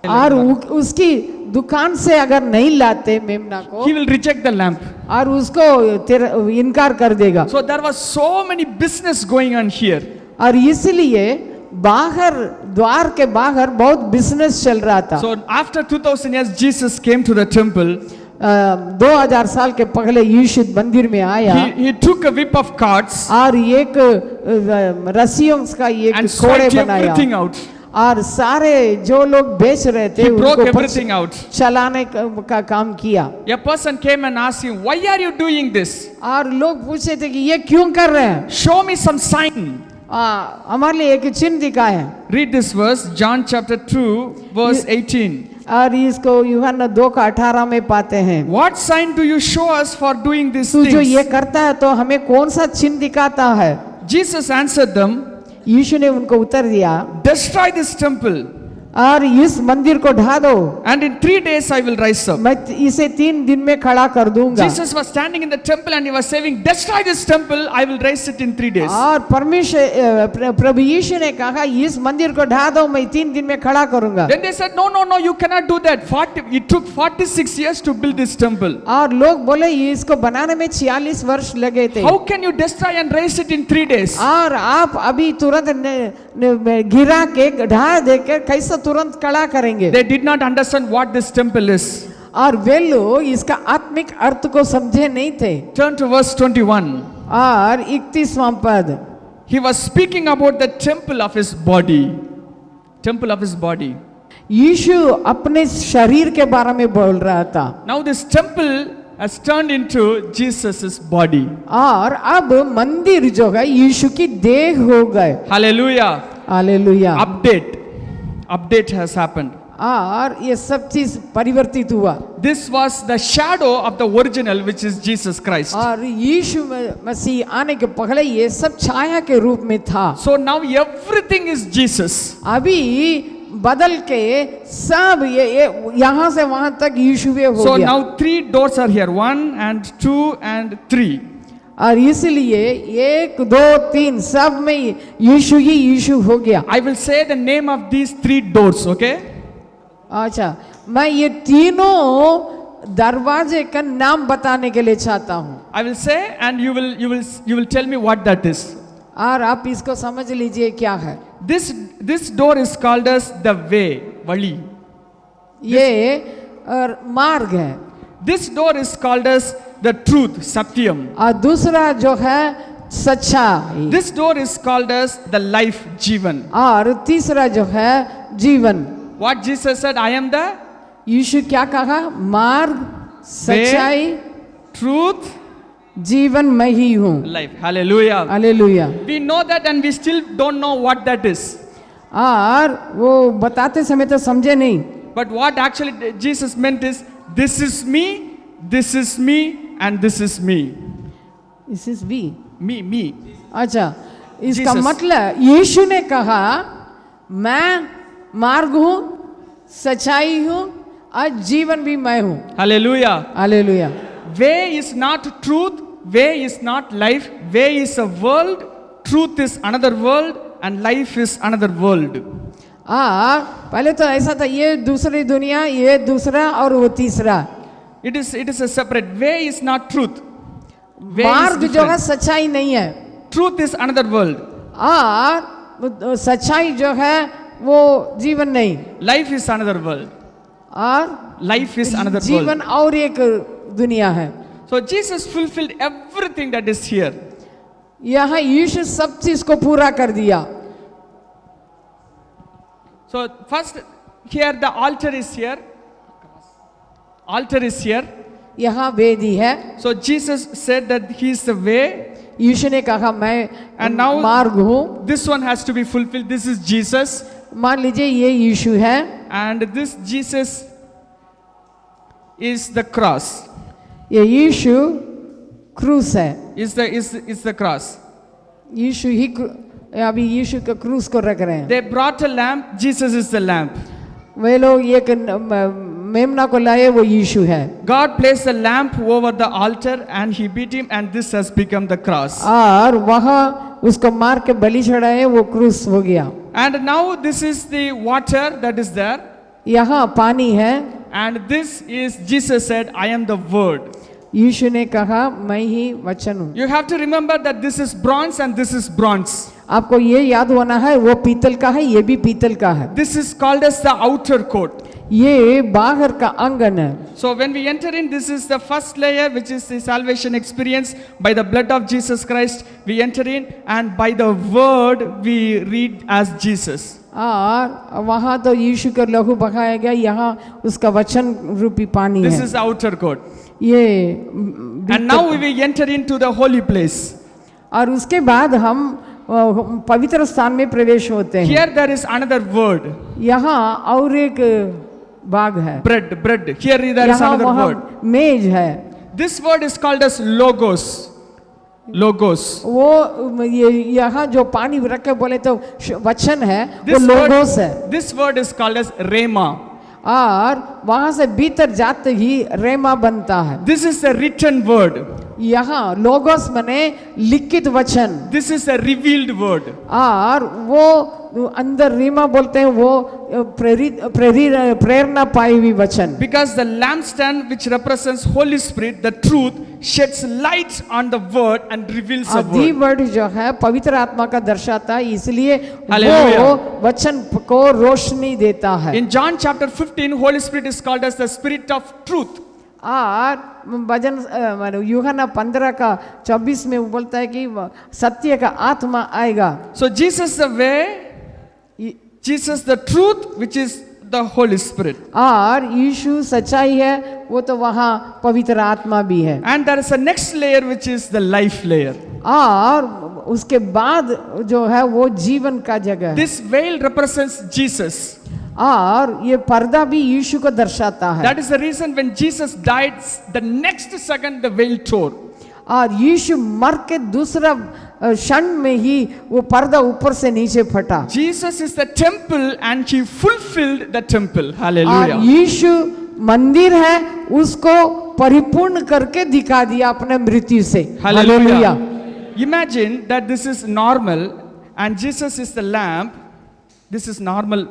और उसकी दुकान से अगर नहीं लाते मेमना को he will reject the lamp. और उसको इनकार कर देगा। So there was so many business going on here. और इसलिए बाहर द्वार के बाहर बहुत बिजनेस चल रहा था। So after 2000 years, Jesus came to the temple. 2000 साल के पहले यीशु मंदिर में आया He took a whip of cards और एक रस्सियों का एक and घोड़े swiped बनाया everything out. और सारे जो लोग बेच रहे थे He broke उनको everything out. चलाने का काम किया। A person came and asked him, "Why are you doing this? और लोग पूछे थे कि ये क्यों कर रहे हैं, Show me some sign." हमारे लिए एक चिन्ह दिखाए। Read this verse, John chapter 2, verse 18. और इसको यूहन्ना 2:18 में पाते हैं। What sign do you show us for doing these तू जो ये things? करता है तो हमें कौन सा चिन्ह दिखाता है? Jesus answered them, यीशु ने उनको उत्तर दिया, "Destroy this temple, और इस मंदिर को ढा दो, and in 3 days I will rise up." मैं इसे 3 दिन में खड़ा कर दूंगा। Jesus was standing in the temple and he was saying, "Destroy this temple, I will raise it in 3 days." और परमेश्वर प्रभु यीशु ने कहा इस मंदिर को ढा दो, मैं 3 दिन में खड़ा करूंगा। Then they said, "No, you cannot do that. It took 46 years to build this temple. और लोग बोले इसको बनाने में 46 वर्ष लगे थे, How can you destroy and raise it in 3 days?" और आप अभी तुरंत गिरा के ढा देकर कैसे तुरंत खड़ा करेंगे? They did not understand what this temple is. और वे लोग इसका आत्मिक अर्थ को समझे नहीं थे। Turn to verse 21. और 31वां पद, He was speaking about the temple of his body. Temple of his body. यीशु अपने शरीर के बारे में बोल रहा था। Now this temple has turned into Jesus' body. और अब मंदिर जो है यीशु की देह हो गए। Hallelujah. Hallelujah. Update has happened. और ये सब चीज परिवर्तित हुआ। This was the shadow of the original, which is Jesus Christ. और यीशु मसीह आने के पहले ये सब छाया के रूप में था। So now everything is Jesus. अभी बदल के सब ये यहाँ से वहां तक यीशु हो So गया। now 3 doors are here, 1 and 2 and 3. और इसलिए 1 2 3 सब में यीशु ही यीशु हो गया। I will say the name of these 3 doors, okay? अच्छा, मैं ये तीनों दरवाजे का नाम बताने के लिए चाहता हूँ। I will say and you will tell me what that is. और आप इसको समझ लीजिए क्या है। This door is called as the way, vali. ये मार्ग है। This door is called as the truth, satyam. और दूसरा जो है सच्चाई। This door is called as the life, jivan. और तीसरा जो है जीवन। What Jesus said, I am the यीशु क्या कहा? मार्ग, सच्चाई, truth, जीवन मैं ही हूँ। life. Hallelujah. Hallelujah. We know that and we still don't know what that is. और वो बताते समय तो समझे नहीं। But what actually Jesus meant is, this is me, and this is me. This is we. Me. अच्छा, इसका Jesus. मतलब यीशु ने कहा मैं मार्ग हूँ, सच्चाई हूँ और जीवन भी मैं हूँ। Hallelujah. Hallelujah. Way is not truth, way is not life, way is a world, truth is another world, and life is another world. पहले तो ऐसा था, ये दूसरी दुनिया, ये दूसरा और वो तीसरा। It is a separate. Way is not truth. Way is मार्ग जो है different. सच्चाई नहीं है, Truth is another world. और सच्चाई जो है वो जीवन नहीं, Life is another world. और Life is another world. जीवन और एक दुनिया है। So Jesus fulfilled everything that is here. यहाँ यीशु सब चीज को पूरा कर दिया। So first here the altar is here. Altar is here. यहाँ वेदी है। So Jesus said that he is the way. यीशु ने कहा मैं And now मार्ग हूँ। this one has to be fulfilled. This is Jesus. मान लीजिए ये यीशु है, and this Jesus is the cross. ये यीशु क्रूस है, Is the cross. यीशु ही अभी यीशु के क्रूस को रख रहे हैं। They brought a lamp. Jesus is the lamp. वे लोग एक मेमना को लाए, वो यीशु है। God placed a lamp over the altar and he beat him, and this has become the cross. और वहाँ उसको मार के बलि चढ़ाए, वो क्रूस हो गया। And now this is the water that is there, यहाँ पानी है, and this is Jesus said, I am the word. यीशु ने कहा मैं ही वचन हूँ। You have to remember that this is bronze and this is bronze. आपको ये याद होना है, वो पीतल का है, ये भी पीतल का है। This is called as the outer court. ये बाहर का आंगन है। So when we enter in, this is the first layer, which is the salvation experience by the blood of Jesus Christ. We enter in, and by the word we read as Jesus. और वहाँ तो यीशु का लहू बहाया गया, यहाँ उसका वचन रूपी पानी This है। is the outer court. ये And now we enter into the holy place. और उसके बाद हम पवित्र स्थान में प्रवेश होते हैं। Here there is another word. यहाँ और एक बाग है, Bread. Here there is यहाँ another वहाँ word. मेज है। This word is called as logos. Logos. वो ये यहाँ जो पानी रख के बोले तो वचन है, वो लोगोस है। This word is called as rhema. और वहां से भीतर जाते ही रेमा बनता है। This is a written word. यहाँ लोगोस मने लिखित वचन। This is a revealed word. और वो अंदर रीमा बोलते हैं, वो प्रेरणा पाई हुई वचन। Because the lampstand, which represents Holy Spirit, the truth, sheds light on the word and reveals the the word. Word जो है पवित्र आत्मा का दर्शाता है, इसलिए Hallelujah. वो वचन को रोशनी देता है। In John chapter 15, Holy Spirit is called as the Spirit of truth. और भजन यूहन्ना 15 का 24 में वो बोलता है कि सत्य का आत्मा आएगा। So Jesus the way, Jesus the truth, which is the Holy Spirit. और यीशु सच्चाई है, वो तो वहाँ पवित्र आत्मा भी है। And there is a next layer, which is the life layer. और उसके बाद जो है वो जीवन का जगह है। This veil represents Jesus. और ये पर्दा भी यीशु को दर्शाता है। That is the reason when Jesus died, the next second the veil tore. और यीशु मर के दूसरा क्षण में ही वो पर्दा ऊपर से नीचे फटा। Jesus is the temple and he fulfilled the temple. और Hallelujah. यीशु मंदिर है, उसको परिपूर्ण करके दिखा दिया अपने मृत्यु से। Hallelujah. Imagine that this is normal and Jesus is the lamp. This is normal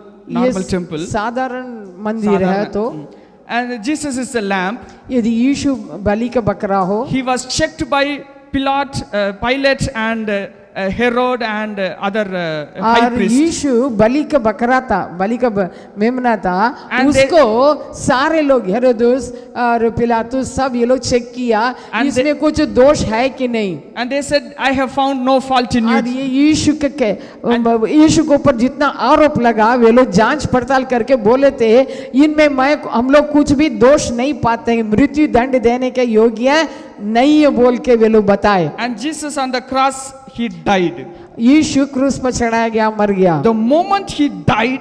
temple. साधारण मंदिर है तो, And Jesus is the lamp. यदि यीशु बलि का बकरा हो, He was checked by Pilate and Herod and other high और priest. यीशु बलि का बकरा था, बलि का मेमना था, And उसको सारे लोग हेरोदस और पिलातुस सब ये लोग चेक किया, And इसमें कुछ दोष है कि नहीं। And they said, I have found no fault in और you. ये यीशु यीशु के ऊपर जितना आरोप लगा, वे लोग जांच पड़ताल करके बोले थे इनमें हम लोग कुछ भी दोष नहीं पाते हैं, मृत्यु दंड देने के योग्य नहीं है बोल के वे लोग बताए। And Jesus on the cross, he died. यीशु क्रूस पर चढ़ाया गया, मर गया। The moment he died,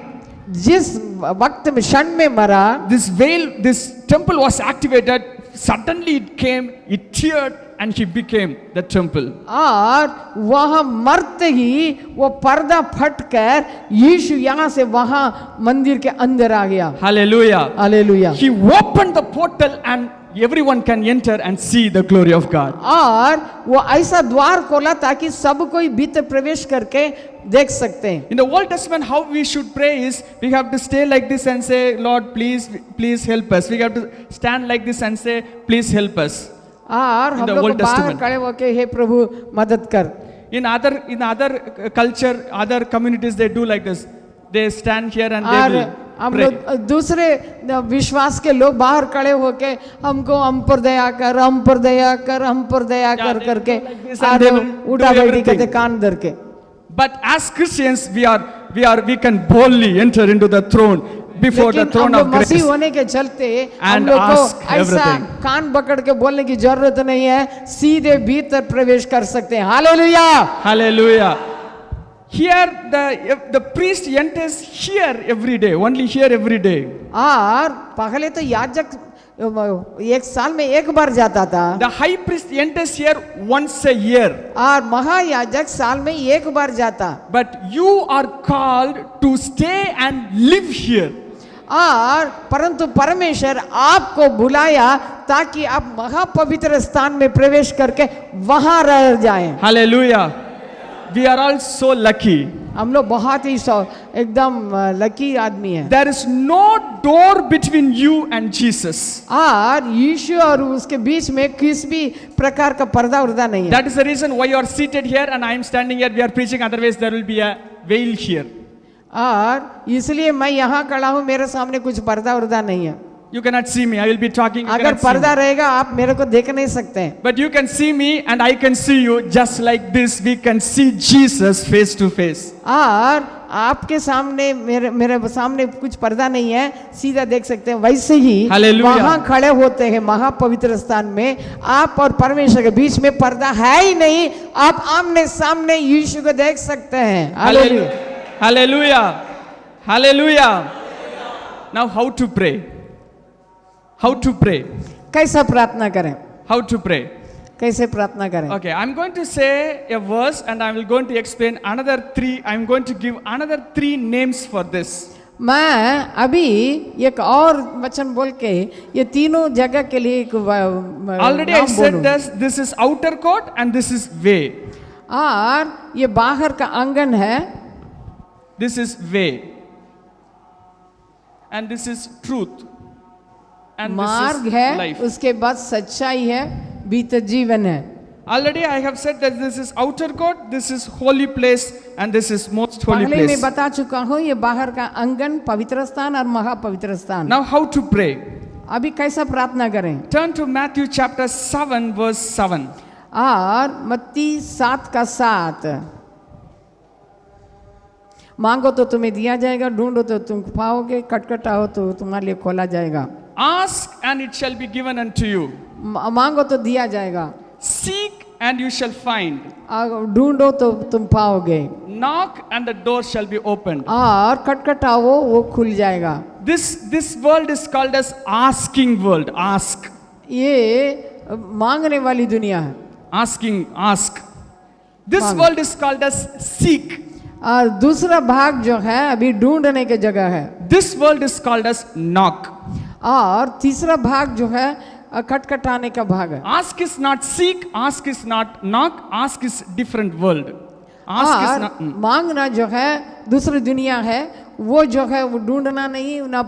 जिस वक्त में क्षण में मरा, this veil, this temple was activated. Suddenly it came, it teared, and he became the temple. और वहां मरते ही वो पर्दा फटकर यीशु यहाँ से वहां मंदिर के अंदर आ गया। Hallelujah. Hallelujah. He opened the portal and everyone can enter and see the glory of God. और वो ऐसा द्वार खोला ताकि सब कोई भीतर प्रवेश करके देख सकते हैं। In the Old Testament, how we should pray is we have to stay like this and say, Lord, please help us. We have to stand like this and say, please help us. और हम लोग बाहर खड़े होके हे प्रभु मदद कर। In other culture, other communities, they do like this. They stand here and और they हम will लोग pray. दूसरे विश्वास के लोग बाहर खड़े होके हमको हम पर दया कर, हम पर दया कर, हम पर दया कर करके और उठा बैठी करते कान धर के। But as Christians, we can boldly enter into the throne before the throne of grace. मसीह होने के चलते हम And लोग को ask ऐसा everything. कान पकड़ के बोलने की जरूरत नहीं है, सीधे भीतर प्रवेश कर सकते हैं। Hallelujah. Hallelujah. here the priest enters here every day, only here every day. और पहले तो याजक एक साल में एक बार जाता था The high priest enters here once a year. और महायाजक साल में एक बार जाता। But you are called to stay and live here. और परंतु परमेश्वर आपको बुलाया ताकि आप महापवित्र स्थान में प्रवेश करके वहां रह जाएं। Hallelujah. We are all so lucky. हम लोग बहुत ही एकदम लकी आदमी हैं। There is no door between you and Jesus. और यीशु और उसके बीच में किसी भी प्रकार का पर्दा उर्दा नहीं है। That is the reason why you are seated here and I am standing here. We are preaching. Otherwise, there will be a veil here. और इसलिए मैं यहाँ खड़ा हूँ, मेरे सामने कुछ पर्दा उर्दा नहीं है। You cannot see me. I will be talking. You अगर cannot see पर्दा me. रहेगा आप मेरे को देख नहीं सकते हैं। But you can see me and I can see you. Just like this, we can see Jesus face to face. और आपके सामने मेरे सामने कुछ पर्दा नहीं है, सीधा देख सकते हैं। वैसे ही Hallelujah. वहां खड़े होते हैं महापवित्र स्थान में, आप और परमेश्वर के बीच में पर्दा है ही नहीं, आप आमने सामने यीशु को देख सकते हैं। Hallelujah. Hallelujah. Hallelujah. Now, how to pray? How to pray? कैसा प्रार्थना करें? How to pray? कैसे प्रार्थना करें? Okay, I'm going to say a verse and I will going to explain another three. I'm going to give another three names for this. मैं अभी एक और वचन बोल के ये तीनों जगह के लिए एक Already I नाम said बोलूं। this is outer court and this is way. और ये बाहर का आंगन है, This is way. And this is truth. And मार्ग this is है, life. उसके बाद सच्चाई है, भीतर जीवन है। Already I have said that this is outer court, this is holy place and this is most holy पहले मैं place. बता चुका हूँ ये बाहर का आंगन पवित्र स्थान और महापवित्र स्थान। Now how to pray? अभी कैसा प्रार्थना करें? Turn to Matthew chapter 7 verse 7. और मत्ती 7:7 मांगो तो तुम्हें दिया जाएगा, ढूंढो तो तुम पाओगे, खटखटाओ तो तुम्हारे लिए खोला जाएगा। Ask and it shall be given unto you. मांगो तो दिया जाएगा, Seek and you shall find. और ढूंढो तो तुम पाओगे, Knock and the door shall be opened. और खटखटाओ वो खुल जाएगा। This world is called as asking world. Ask. ये मांगने वाली दुनिया है। Asking, ask. This मांग। world is called as seek. और दूसरा भाग जो है अभी ढूंढने की जगह है। This world is called as knock. और तीसरा भाग जो है खटखटाने का भाग है। Ask is not seek, ask is not knock, ask is different world. Ask is और not. मांगना जो है दूसरी दुनिया है, वो जो है वो ढूंढना नहीं, ना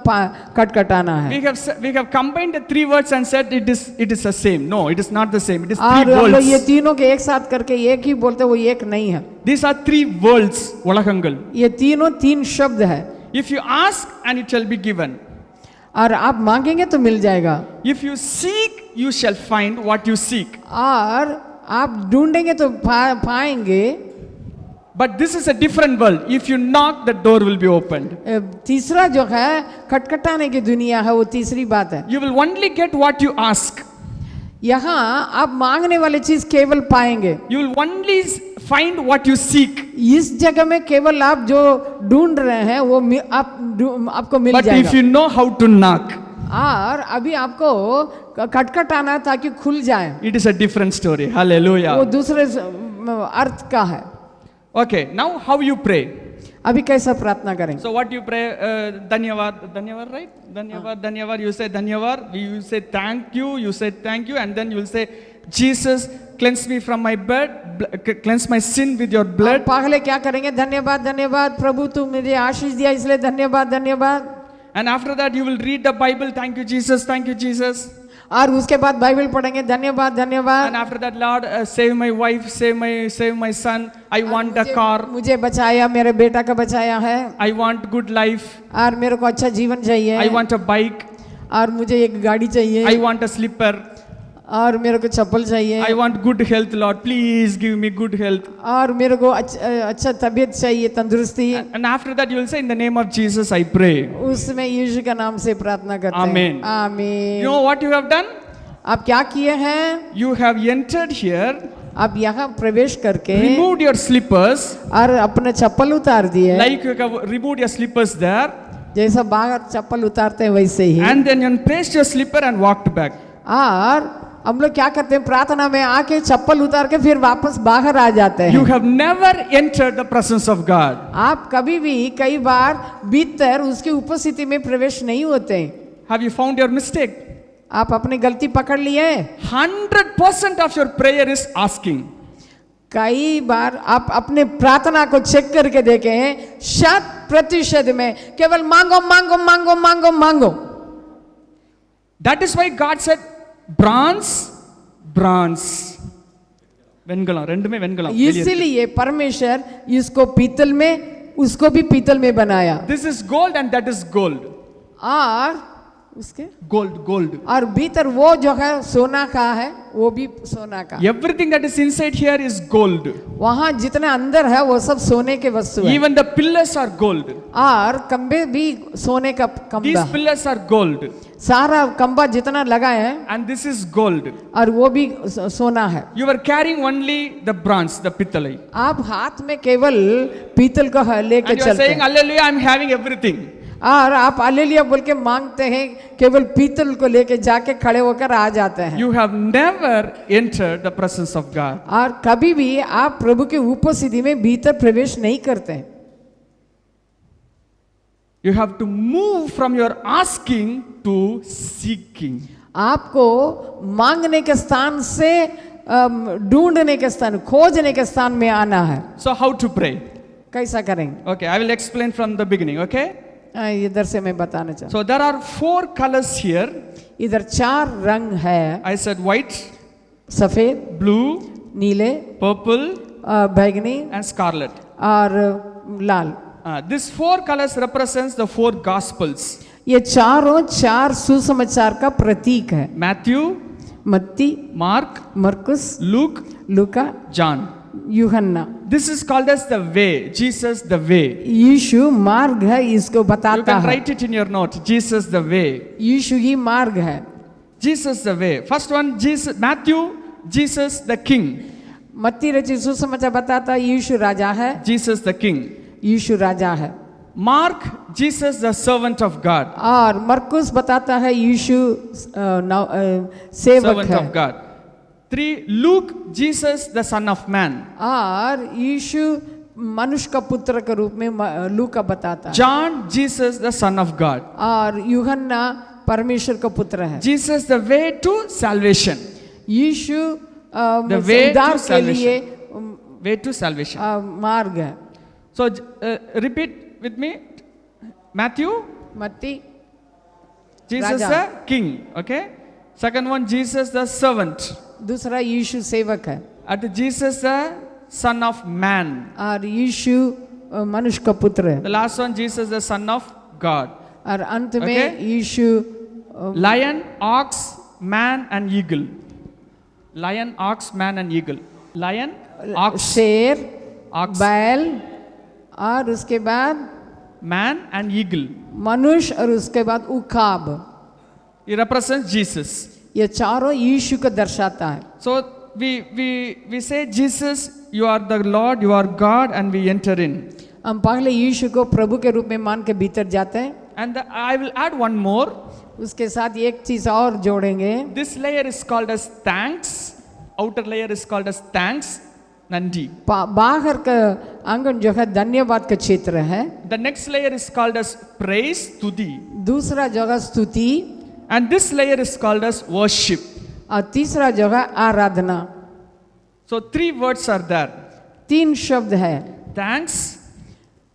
खटखटाना है। We have combined the three words and said it is the same. No, it is not the same. It is और three हम लोग ये worlds. तीनों के एक साथ करके एक ही बोलते, वो एक नहीं है। These are three worlds. Olakangal. ये तीनों तीन शब्द है। If you ask and it shall be given. और आप मांगेंगे तो मिल जाएगा, If you seek, you shall find what you seek. और आप ढूंढेंगे तो पाएंगे। But this is a different world. If you knock, the door will be opened. तीसरा जो है खटखटाने की दुनिया है, वो तीसरी बात है। You will only get what you ask. यहाँ आप मांगने वाली चीज केवल पाएंगे। You will only find what you seek. इस जगह में केवल आप जो ढूंढ रहे हैं वो आपको मिल But जाएगा। if you know how to knock, और अभी आपको खटखटाना ताकि खुल जाए, it is a different story. वो Hallelujah. दूसरे अर्थ का है। Okay, now how you pray? अभी कैसा प्रार्थना करें? So what you pray? Dhanyavad, right? Dhanyavad. You say Dhanyavad. You say thank you. You say thank you, and then you will say, Jesus, cleanse me from my blood, cleanse my sin with your blood. पहले क्या करेंगे? धन्यवाद धन्यवाद प्रभु, तू मुझे आशीष दिया इसलिए धन्यवाद धन्यवाद। And after that you will read the Bible. Thank you, Jesus. Thank you, Jesus. और उसके बाद बाइबल पढ़ेंगे, धन्यवाद धन्यवाद। And after that, Lord, save my wife, save my son. I want a car. मुझे बचाया, मेरे बेटा का बचाया है। I want good life. और मेरे को अच्छा जीवन चाहिए। I want a bike. और मुझे एक गाड़ी चाहिए। I want a slipper. और मेरे को चप्पल चाहिए। I want good health, Lord. Please give me good health. और मेरे को अच्छा तबीयत चाहिए, तंदुरुस्ती। And after that, you will say, in the name of Jesus, I pray. उसमें यीशु का नाम से प्रार्थना करते हैं। Amen. आमीन। You know what you have done? आप क्या किए हैं? You have entered here आप यहाँ प्रवेश करके removed your slippers, और अपने चप्पल उतार दिए, like you have removed your slippers there, जैसा बाहर चप्पल उतारते हैं वैसे ही, and then you placed your slipper and walked back. और हम लोग क्या करते हैं, प्रार्थना में आके चप्पल उतार के फिर वापस बाहर आ जाते You हैं। have never entered the presence of God. आप कभी भी कई बार भीतर उसकी उपस्थिति में प्रवेश नहीं होते। Have you found your mistake? आप अपनी गलती पकड़ लिए। 100% of your prayer is asking. कई बार आप अपने प्रार्थना को चेक करके देखें, 100% में केवल मांगो मांगो मांगो मांगो मांगो। That is why God said, bronze, bronze. வெண்கலம் ரெண்டுமே வெண்கலம். इसीलिए परमेश्वर इसको पीतल में, उसको भी पीतल में बनाया। This is gold and that is gold. और उसके Gold. और भीतर वो जो है सोना का है, वो भी सोना का। Everything that is inside here is gold. वहाँ जितना अंदर है वो सब सोने के वस्तु है। Even the pillars are gold. और खंबे भी सोने का खंबा। These pillars are gold. सारा खंबा जितना लगा है, And this is gold. और वो भी सोना है। You are carrying only the bronze, the pittalai. आप हाथ में केवल पीतल को लेके And you are चलते saying, हैं, Hallelujah, I am having everything. और आप हालेलुया बोल के मांगते हैं, केवल पीतल को लेके जाके खड़े होकर आ जाते हैं। You have never entered the presence of God. और कभी भी आप प्रभु के उपस्थिति में भीतर प्रवेश नहीं करते हैं। You have to move from your asking to seeking. आपको मांगने के स्थान से ढूंढने के स्थान, खोजने के स्थान में आना है। So how to pray? कैसा करेंगे? Okay, I will explain from the beginning, okay? इधर से मैं बताना चाहता So there are 4 colors here. हूँ। इधर 4 रंग है, I said white, सफेद, blue, नीले, purple, बैगनी and scarlet. और लाल। These 4 colors represents the 4 gospels. ये चारों 4 सुसमाचार का प्रतीक है। Matthew, मत्ती, Mark, मरकुस, Luke, लूका, John. यूहन्ना। This is called as the way. Jesus the way. यीशु मार्ग है, इसको You बताता can है। write it in your note. Jesus the way. यीशु ही मार्ग है। Jesus the way. First one, Jesus, Matthew, Jesus the king. मत्ती रचित सुसमाचार बताता है यीशु राजा है, Jesus the king. यीशु राजा है। Mark, Jesus the servant of God. और मरकुस बताता है यीशु सेवक Servant है। of God. 3, Luke, Jesus the son of man. और यीशु मनुष्य का पुत्र के रूप में लूका बताता है। John, Jesus the son of God. और यूहन्ना परमेश्वर का पुत्र है। Jesus the way to salvation. Yeshu The way to उद्धार के लिए Way to salvation. मार्ग है। So repeat with me. Matthew, मत्ती, Jesus Raja. the king. Okay. Second one, Jesus the servant. दूसरा यीशु सेवक है। And Jesus the son of man. और यीशु मनुष्य का पुत्र है। The last one, Jesus the son of God. और अंत में Okay. Yeshu Lion, ox, man and eagle. Lion, ox, man and eagle. Lion, ox, शेर, ox, बैल और उसके बाद man and eagle. मनुष्य और उसके बाद उखाब। It represents Jesus. ये चारों यीशु को दर्शाता है। So we say, Jesus, you are the Lord, you are God, and we enter in. हम पहले यीशु को प्रभु के रूप में मान के भीतर जाते हैं। And I will add one more. उसके साथ एक चीज और जोड़ेंगे। This layer is called as thanks. Outer layer is called as thanks, Nandi. बाहर का आंगन जो है धन्यवाद का क्षेत्र है। The next layer is called as praise, Tudi. दूसरा जगह स्तुति And this layer is called as worship. और तीसरा जगह आराधना। So 3 words are there. 3 शब्द है Thanks.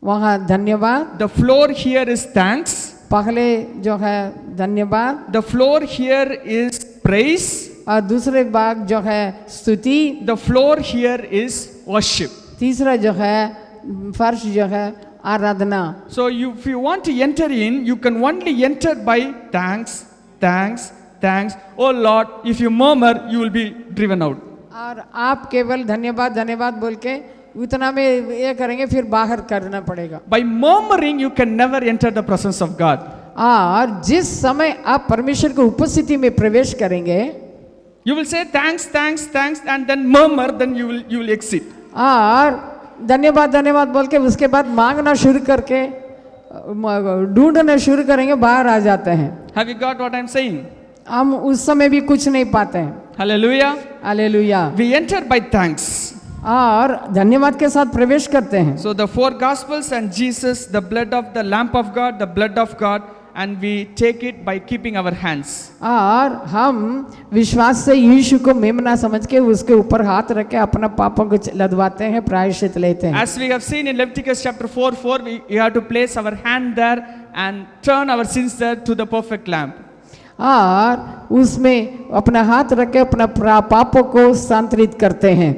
वहाँ धन्यवाद। The floor here is thanks. पहले जो है धन्यवाद The floor here is praise. और दूसरे भाग जो है स्तुति। The floor here is worship. तीसरा जो है फर्श जो है आराधना। So if you want to enter in, you can only enter by thanks, thanks, thanks. Oh Lord, if you murmur, you will be driven out. और आप केवल धन्यवाद धन्यवाद बोल के उतना में ये करेंगे, फिर बाहर करना पड़ेगा। By murmuring, you can never enter the presence of God. और जिस समय आप परमेश्वर की उपस्थिति में प्रवेश करेंगे, You will say thanks, thanks, thanks, and then murmur, then you will exit. और धन्यवाद धन्यवाद बोल के उसके बाद मांगना शुरू करके ढूंढना शुरू करेंगे, बाहर आ जाते हैं। Have you got what I'm saying? हम उस समय भी कुछ नहीं पाते हैं। Hallelujah. Hallelujah. We enter by thanks. और धन्यवाद के साथ प्रवेश करते हैं। So the four gospels and Jesus, the blood of the lamp of God, the blood of God, and we take it by keeping our hands. और हम विश्वास से यीशु को मेमना समझ के उसके ऊपर हाथ रख के अपना पापों को लदवाते हैं, प्रायश्चित लेते हैं। As we have seen in Leviticus chapter 4:4, we have to place our hand there and turn our sins there to the perfect lamp. और उसमें अपना हाथ रख के अपना पापों को स्थानांतरित करते हैं।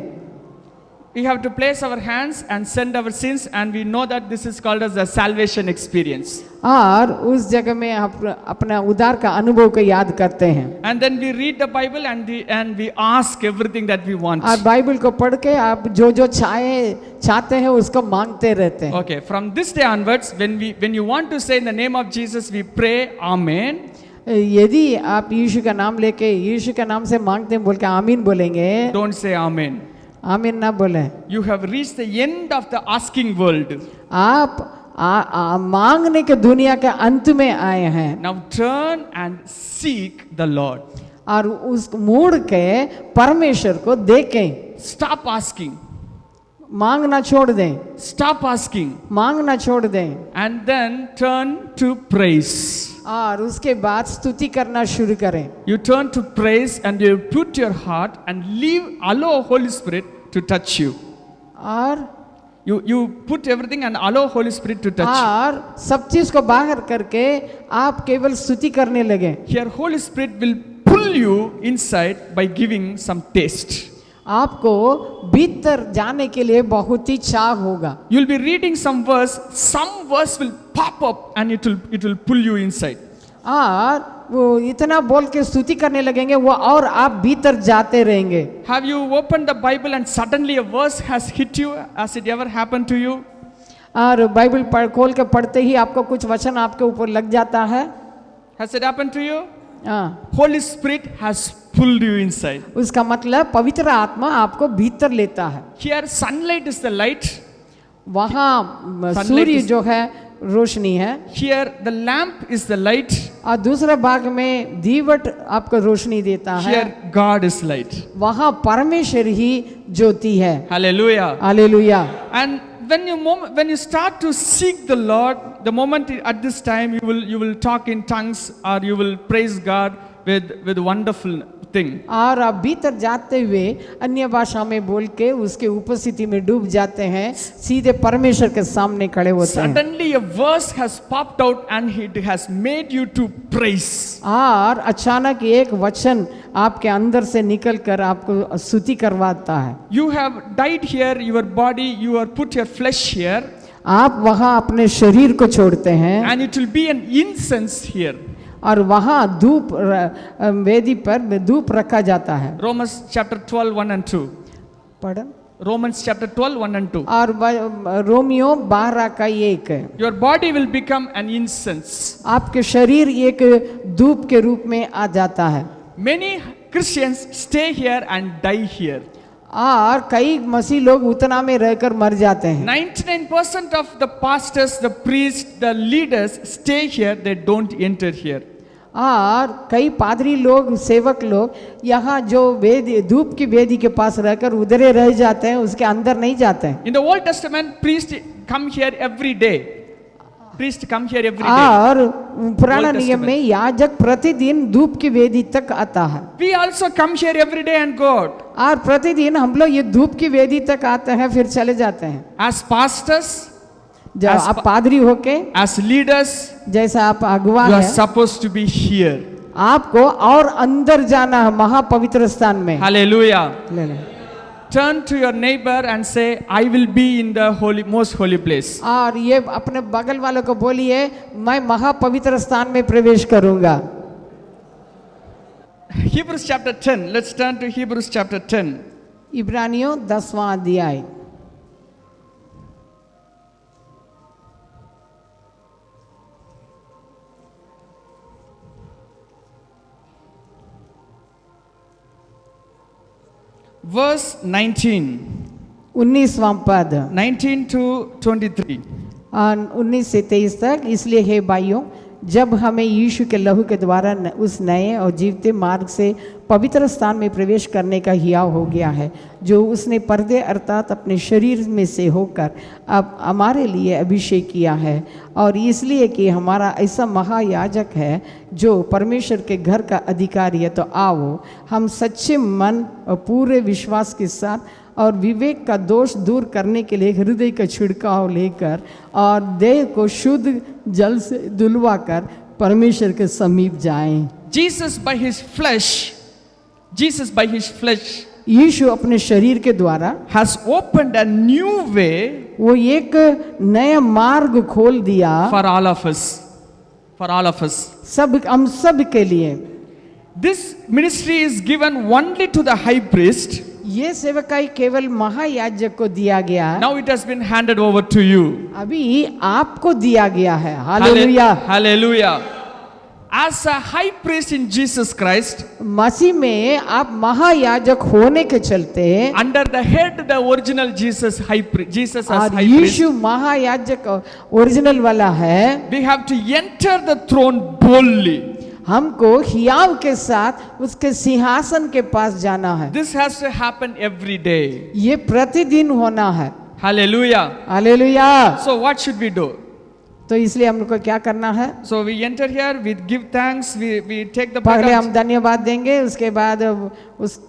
We have to place our hands and send our sins, and we know that this is called as the salvation experience. और उस जगह में अपना उद्धार का अनुभव को याद करते हैं। And then we read the Bible and we ask everything that we want. और बाइबल को पढ़ के आप जो जो चाहते हैं उसको मांगते रहते हैं। Okay, from this day onwards, when you want to say in the name of Jesus, we pray Amen. यदि आप यीशु का नाम लेके यीशु का नाम से मांगते हैं बोल के आमीन बोलेंगे। Don't say Amen. आमीन ना बोले। You have reached the end of the asking world. आप मांगने के दुनिया के अंत में आए हैं। Now turn and seek the Lord. और उस मुड़ के परमेश्वर को देखें। Stop asking. मांगना छोड़ दें। Stop asking. मांगना छोड़ दें। And then turn to praise. और उसके बाद स्तुति करना शुरू करें। You turn to praise and you put your heart and allow Holy Spirit to touch you. और You put everything and allow Holy Spirit to touch you. और सब चीज को बाहर करके आप केवल स्तुति करने लगे। Here Holy Spirit will pull you inside by giving some taste. आपको भीतर जाने के लिए बहुत ही चाह होगा। You'll be reading some verse will pop up and it will pull you inside. और वो इतना बोल के स्तुति करने लगेंगे वो और आप भीतर जाते रहेंगे। Have you opened the Bible and suddenly a verse has hit you? Has it ever happened to you? और बाइबल खोल के पढ़ते ही आपको कुछ वचन आपके ऊपर लग जाता है। Has it happened to you? हाँ। Holy Spirit has pulled you inside. उसका मतलब पवित्र आत्मा आपको भीतर लेता है। Here sunlight is the light. वहाँ सूर्य जो है रोशनी है। Here the lamp is the light. और दूसरे भाग में दीवट आपको रोशनी देता है। Here God is light. वहाँ परमेश्वर ही ज्योति है। Hallelujah. Hallelujah. And when you start to seek the Lord, the moment at this time you will talk in tongues or you will praise God with wonderful thing. और आप भीतर जाते हुए अन्य भाषा में बोल के उसके उपस्थिति में डूब जाते हैं, सीधे परमेश्वर के सामने खड़े होते हैं। Suddenly a verse has popped out and it has made you to praise. और अचानक एक वचन आपके अंदर से निकल कर आपको स्तुति करवाता है। You have died here, your body, you are put your flesh here. आप वहाँ अपने शरीर को छोड़ते हैं। And it will be an incense here. और वहाँ धूप वेदी पर धूप रखा जाता है। Romans chapter 12, 1 and 2. पढ़ो। Romans chapter 12, 1 and 2. और रोमियो 12 का 1 है। Your body will become an incense. आपके शरीर एक धूप के रूप में आ जाता है। Many Christians stay here and die here. और कई मसीह लोग उतना में रहकर मर जाते हैं। 99% of the pastors, the priests, the leaders stay here, they don't enter here. और कई पादरी लोग सेवक लोग यहाँ जो वेदी धूप की वेदी के पास रहकर उधरे रह जाते हैं, उसके अंदर नहीं जाते हैं। In the Old Testament, priests come here every day. Priests come here every day. और पुराना नियम में याजक प्रतिदिन धूप की वेदी तक आता है। We also come here every day and go out. और प्रतिदिन हम लोग ये धूप की वेदी तक आते हैं फिर चले जाते हैं। As pastors, जब आप पादरी होके, as leaders, जैसा आप अगुवा you are हैं, supposed to be here. आपको और अंदर जाना है महापवित्र स्थान में। Hallelujah. ले ले। Turn to your neighbor and say, I will be in the most holy place. और ये अपने बगल वालों को बोलिए, मैं महापवित्र स्थान में प्रवेश करूंगा। Hebrews chapter 10. Let's turn to Hebrews chapter 10. इब्रानियों 10वां अध्याय। verse 19, 19वां पद 19 to 23. 19 से 23 तक। इसलिए हे भाइयों, जब हमें यीशु के लहू के द्वारा उस नए और जीवते मार्ग से पवित्र स्थान में प्रवेश करने का हियाव हो गया है, जो उसने पर्दे अर्थात अपने शरीर में से होकर अब हमारे लिए अभिषेक किया है, और इसलिए कि हमारा ऐसा महायाजक है जो परमेश्वर के घर का अधिकारी है, तो आओ हम सच्चे मन और पूरे विश्वास के साथ और विवेक का दोष दूर करने के लिए हृदय का छिड़काव लेकर और देह को शुद्ध जल से धुलवा कर परमेश्वर के समीप जाएं। Jesus by his flesh यीशु अपने शरीर के द्वारा has opened a new way वो एक नया मार्ग खोल दिया for all of us. For all of us. सब हम सब के लिए। This ministry is given only to the high priest. ये सेवकाई केवल महायाजक को दिया गया है, Now it has been handed over to you. अभी आपको दिया गया है। Hallelujah. Hallelujah. As a high priest in Jesus Christ, मसीह में आप महायाजक होने के चलते under the head the original Jesus Jesus as और high priest, यीशु महायाजक ओरिजिनल वाला है। we have to enter the throne boldly. हमको हियाव के साथ उसके सिंहासन के पास जाना है। This has to happen every day. ये प्रतिदिन होना है। Hallelujah. Hallelujah. So what should we do? तो इसलिए हम लोग को क्या करना है? So we enter here, we give thanks, we take the blood पहले हम of, धन्यवाद देंगे, उसके बाद उस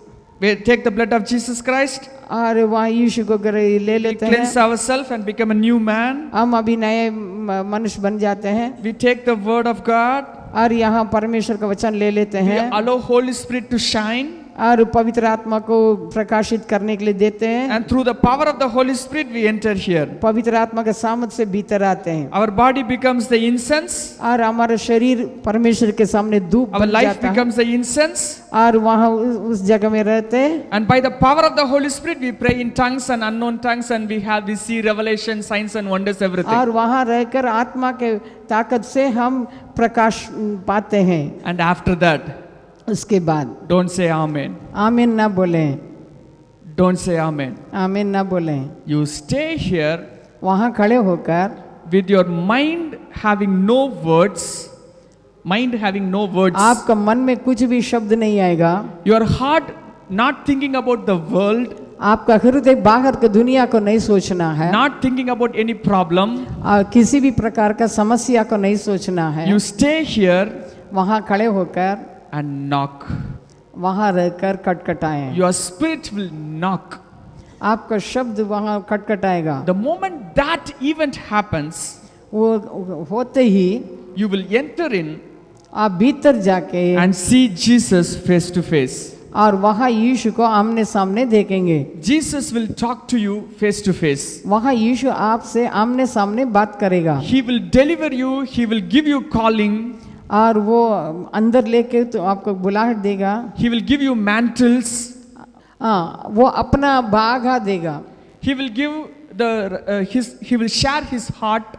we take the blood of Jesus Christ, और वहाँ यीशु को ले लेते cleanse हैं। ourselves and become a new man. हम अभी नए मनुष्य बन जाते हैं We take the word of God, और यहाँ परमेश्वर का वचन ले लेते we हैं allow Holy Spirit to shine, और पवित्र आत्मा को प्रकाशित करने के लिए देते हैं। and through the power of the Holy Spirit we enter here. पवित्र आत्मा के सामर्थ्य से भीतर आते हैं Our body becomes the incense, और हमारा शरीर परमेश्वर के सामने धूप our बन life जाता है becomes the incense, और वहाँ उस जगह में रहते हैं। and by the power of the Holy Spirit we pray in tongues and unknown tongues, and we see revelation, signs and wonders, everything. और वहाँ रहकर आत्मा के ताकत से हम प्रकाश पाते हैं। And after that, उसके बाद don't say amen. आमीन ना बोलें, Don't say amen. आमीन ना बोलें। You stay here वहाँ खड़े होकर with your mind having no words, आपका मन में कुछ भी शब्द नहीं आएगा, your heart not thinking about the world, आपका हृदय बाहर की दुनिया को नहीं सोचना है, not thinking about any problem. किसी भी प्रकार का समस्या को नहीं सोचना है। You stay here वहाँ खड़े होकर and knock. वहाँ रहकर खटखटाएं। Your spirit will knock. आपका शब्द वहाँ खटखटाएगा। The moment that event happens, वो होते ही you will enter in आप भीतर जाके and see Jesus face to face. और वहाँ यीशु को आमने सामने देखेंगे। Jesus will talk to you face to face. वहाँ यीशु आपसे आमने सामने बात करेगा He will deliver you, he will give you calling, और वो अंदर लेके तो आपको बुलाहट देगा। he will give you mantles, हाँ, वो अपना भागा देगा। he will give he will share his heart,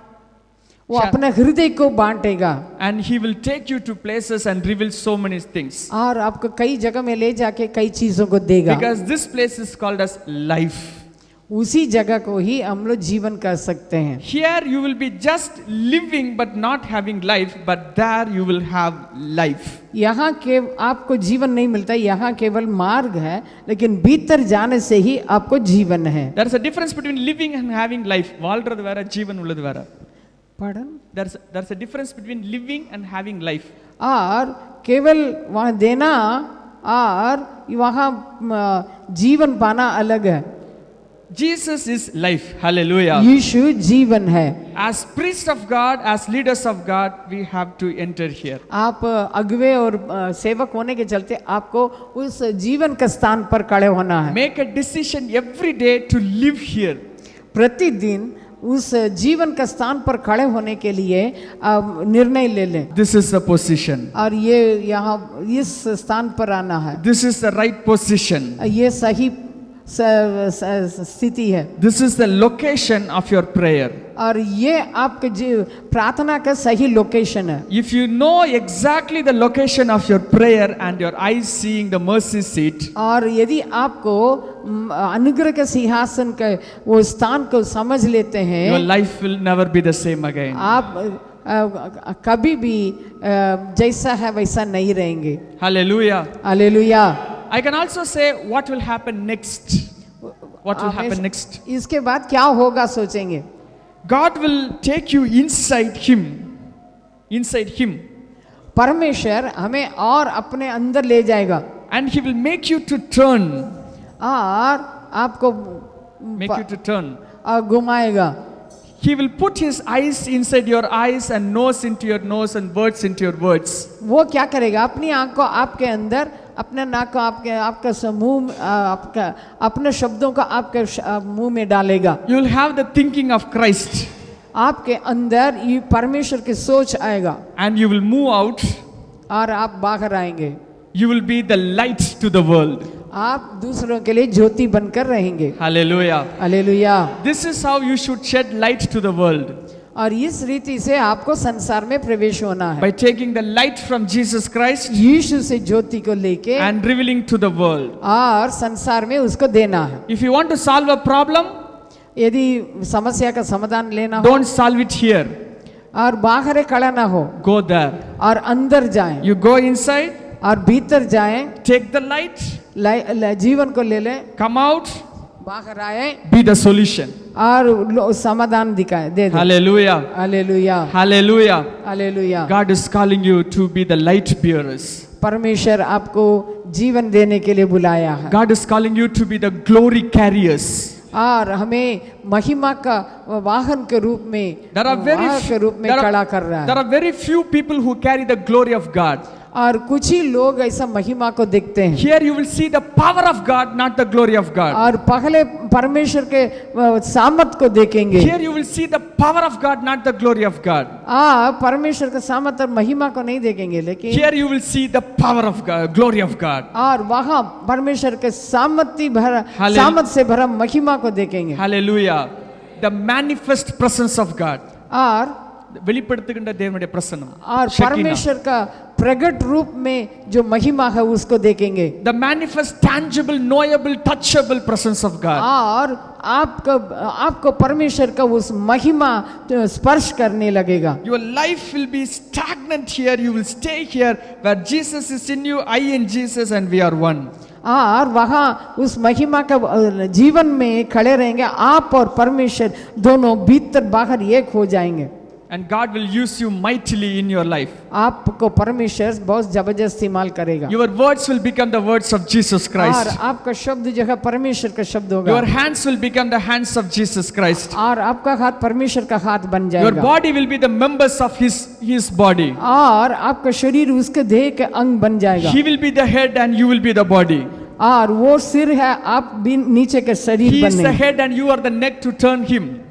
वो अपने हृदय को बांटेगा and he will take you to places and reveal so many things. और आपको कई जगह में ले जाके कई चीजों को देगा। Because this place is called as life. उसी जगह को ही हम लोग जीवन कर सकते हैं। Here you will be just living but not having life, but there you will have life. यहाँ के आपको जीवन नहीं मिलता, यहाँ केवल मार्ग है, लेकिन भीतर जाने से ही आपको जीवन है। There is a difference between living and having life. வாழ்றது வேற, ஜீவன் உள்ளது வேற. Pardon? There's a difference between living and having life. और केवल वहाँ देना और वहाँ जीवन पाना अलग है। Jesus is life. Hallelujah. यीशु जीवन है। As priests of God, as leaders of God, we have to enter here. आप अगुवे और सेवक होने के चलते आपको उस जीवन के स्थान पर खड़े होना है। Make a decision every day to live here. प्रतिदिन उस जीवन के स्थान पर खड़े होने के लिए निर्णय ले लें। This is the position. और ये यहाँ इस स्थान पर आना है। This is the right position. ये सही स्थिति है This is the location of your prayer. और ये आपके प्रार्थना का सही लोकेशन है. If you know exactly the location of your prayer and your eyes seeing the mercy seat, और यदि आपको अनुग्रह के सिंहासन के वो स्थान को समझ लेते your हैं, life will never be the same again. आप कभी भी जैसा है वैसा नहीं रहेंगे. Hallelujah. Hallelujah. I can also say what will happen next. What will happen next? इसके बाद क्या होगा सोचेंगे. God will take you inside Him. Inside Him. परमेश्वर हमें और अपने अंदर ले जाएगा And He will make you to turn. और आपको Make you to turn. घुमाएगा. He will put His eyes inside your eyes and nose into your nose and words into your words. वो क्या करेगा, अपनी आंख को आपके अंदर, अपने नाक को आपका समूह आपका अपने शब्दों को आपके मुंह में डालेगा. You will have the thinking of Christ. आपके अंदर ये परमेश्वर की सोच आएगा And you will move out. और आप बाहर आएंगे. You will be the light to the world. आप दूसरों के लिए ज्योति बनकर रहेंगे. Hallelujah. Hallelujah. This is how you should shed light to the world. और इस रीति से आपको संसार में प्रवेश होना है. By taking the light from Jesus Christ यीशु से ज्योति को लेके and revealing to the world. और संसार में उसको देना है. If you want to solve a problem, यदि समस्या का समाधान लेना हो don't solve it here. और बाहर खड़ा ना हो Go there. और अंदर जाएं You go inside, और भीतर जाएं, take the light, जीवन को ले लें, come out, बाहर आए be the solution. और समाधान दिखाए दे दे. Hallelujah. Hallelujah. Hallelujah. Hallelujah. God is calling you to be the light bearers. परमेश्वर आपको जीवन देने के लिए बुलाया है God is calling you to be the glory carriers. और हमें महिमा का वाहन के रूप में There are very वाहन के रूप में there खड़ा are, कर रहा there है. are very few people who carry the glory of God. और कुछ ही लोग ऐसा महिमा को देखते हैं. Here you will see the power of God, not the glory of God. और पहले परमेश्वर के सामर्थ को देखेंगे. Here you will see the power of God, not the glory of God. परमेश्वर का सामर्थ और महिमा को नहीं देखेंगे, लेकिन Here you will see the power of God, glory of God. और वहाँ परमेश्वर के सामर्थ्य भरा Hallelujah. सामर्थ से भरा महिमा को देखेंगे. Hallelujah. The manifest presence of God. और வெளிப்படுத்துகின்ற தேவனுடைய பிரசன்னம். और परमेश्वर का प्रगट रूप में जो महिमा है उसको देखेंगे. The manifest, tangible, knowable, touchable presence of God. और आपको परमेश्वर का उस महिमा स्पर्श करने लगेगा. Your life will be stagnant here. You will stay here where Jesus is in you, I in Jesus, and we are one. और वहाँ उस महिमा का जीवन में खड़े रहेंगे. आप और परमेश्वर दोनों भीतर बाहर एक हो जाएंगे. And God will use you mightily in your life. आपको परमेश्वर बहुत जबरदस्त इस्तेमाल करेगा. Your words will become the words of Jesus और Christ. आपका शब्द जो है परमेश्वर का शब्द होगा. Your hands will become the hands of Jesus Christ. और आपका हाथ परमेश्वर का हाथ बन Your जाएगा. body will be the members of His body. और आपका शरीर उसके देह के अंग बन जाएगा. He will be the head and you will be the body. और वो सिर है, आप भी नीचे के शरीर He is the बनेंगे. head and you are the neck to turn Him.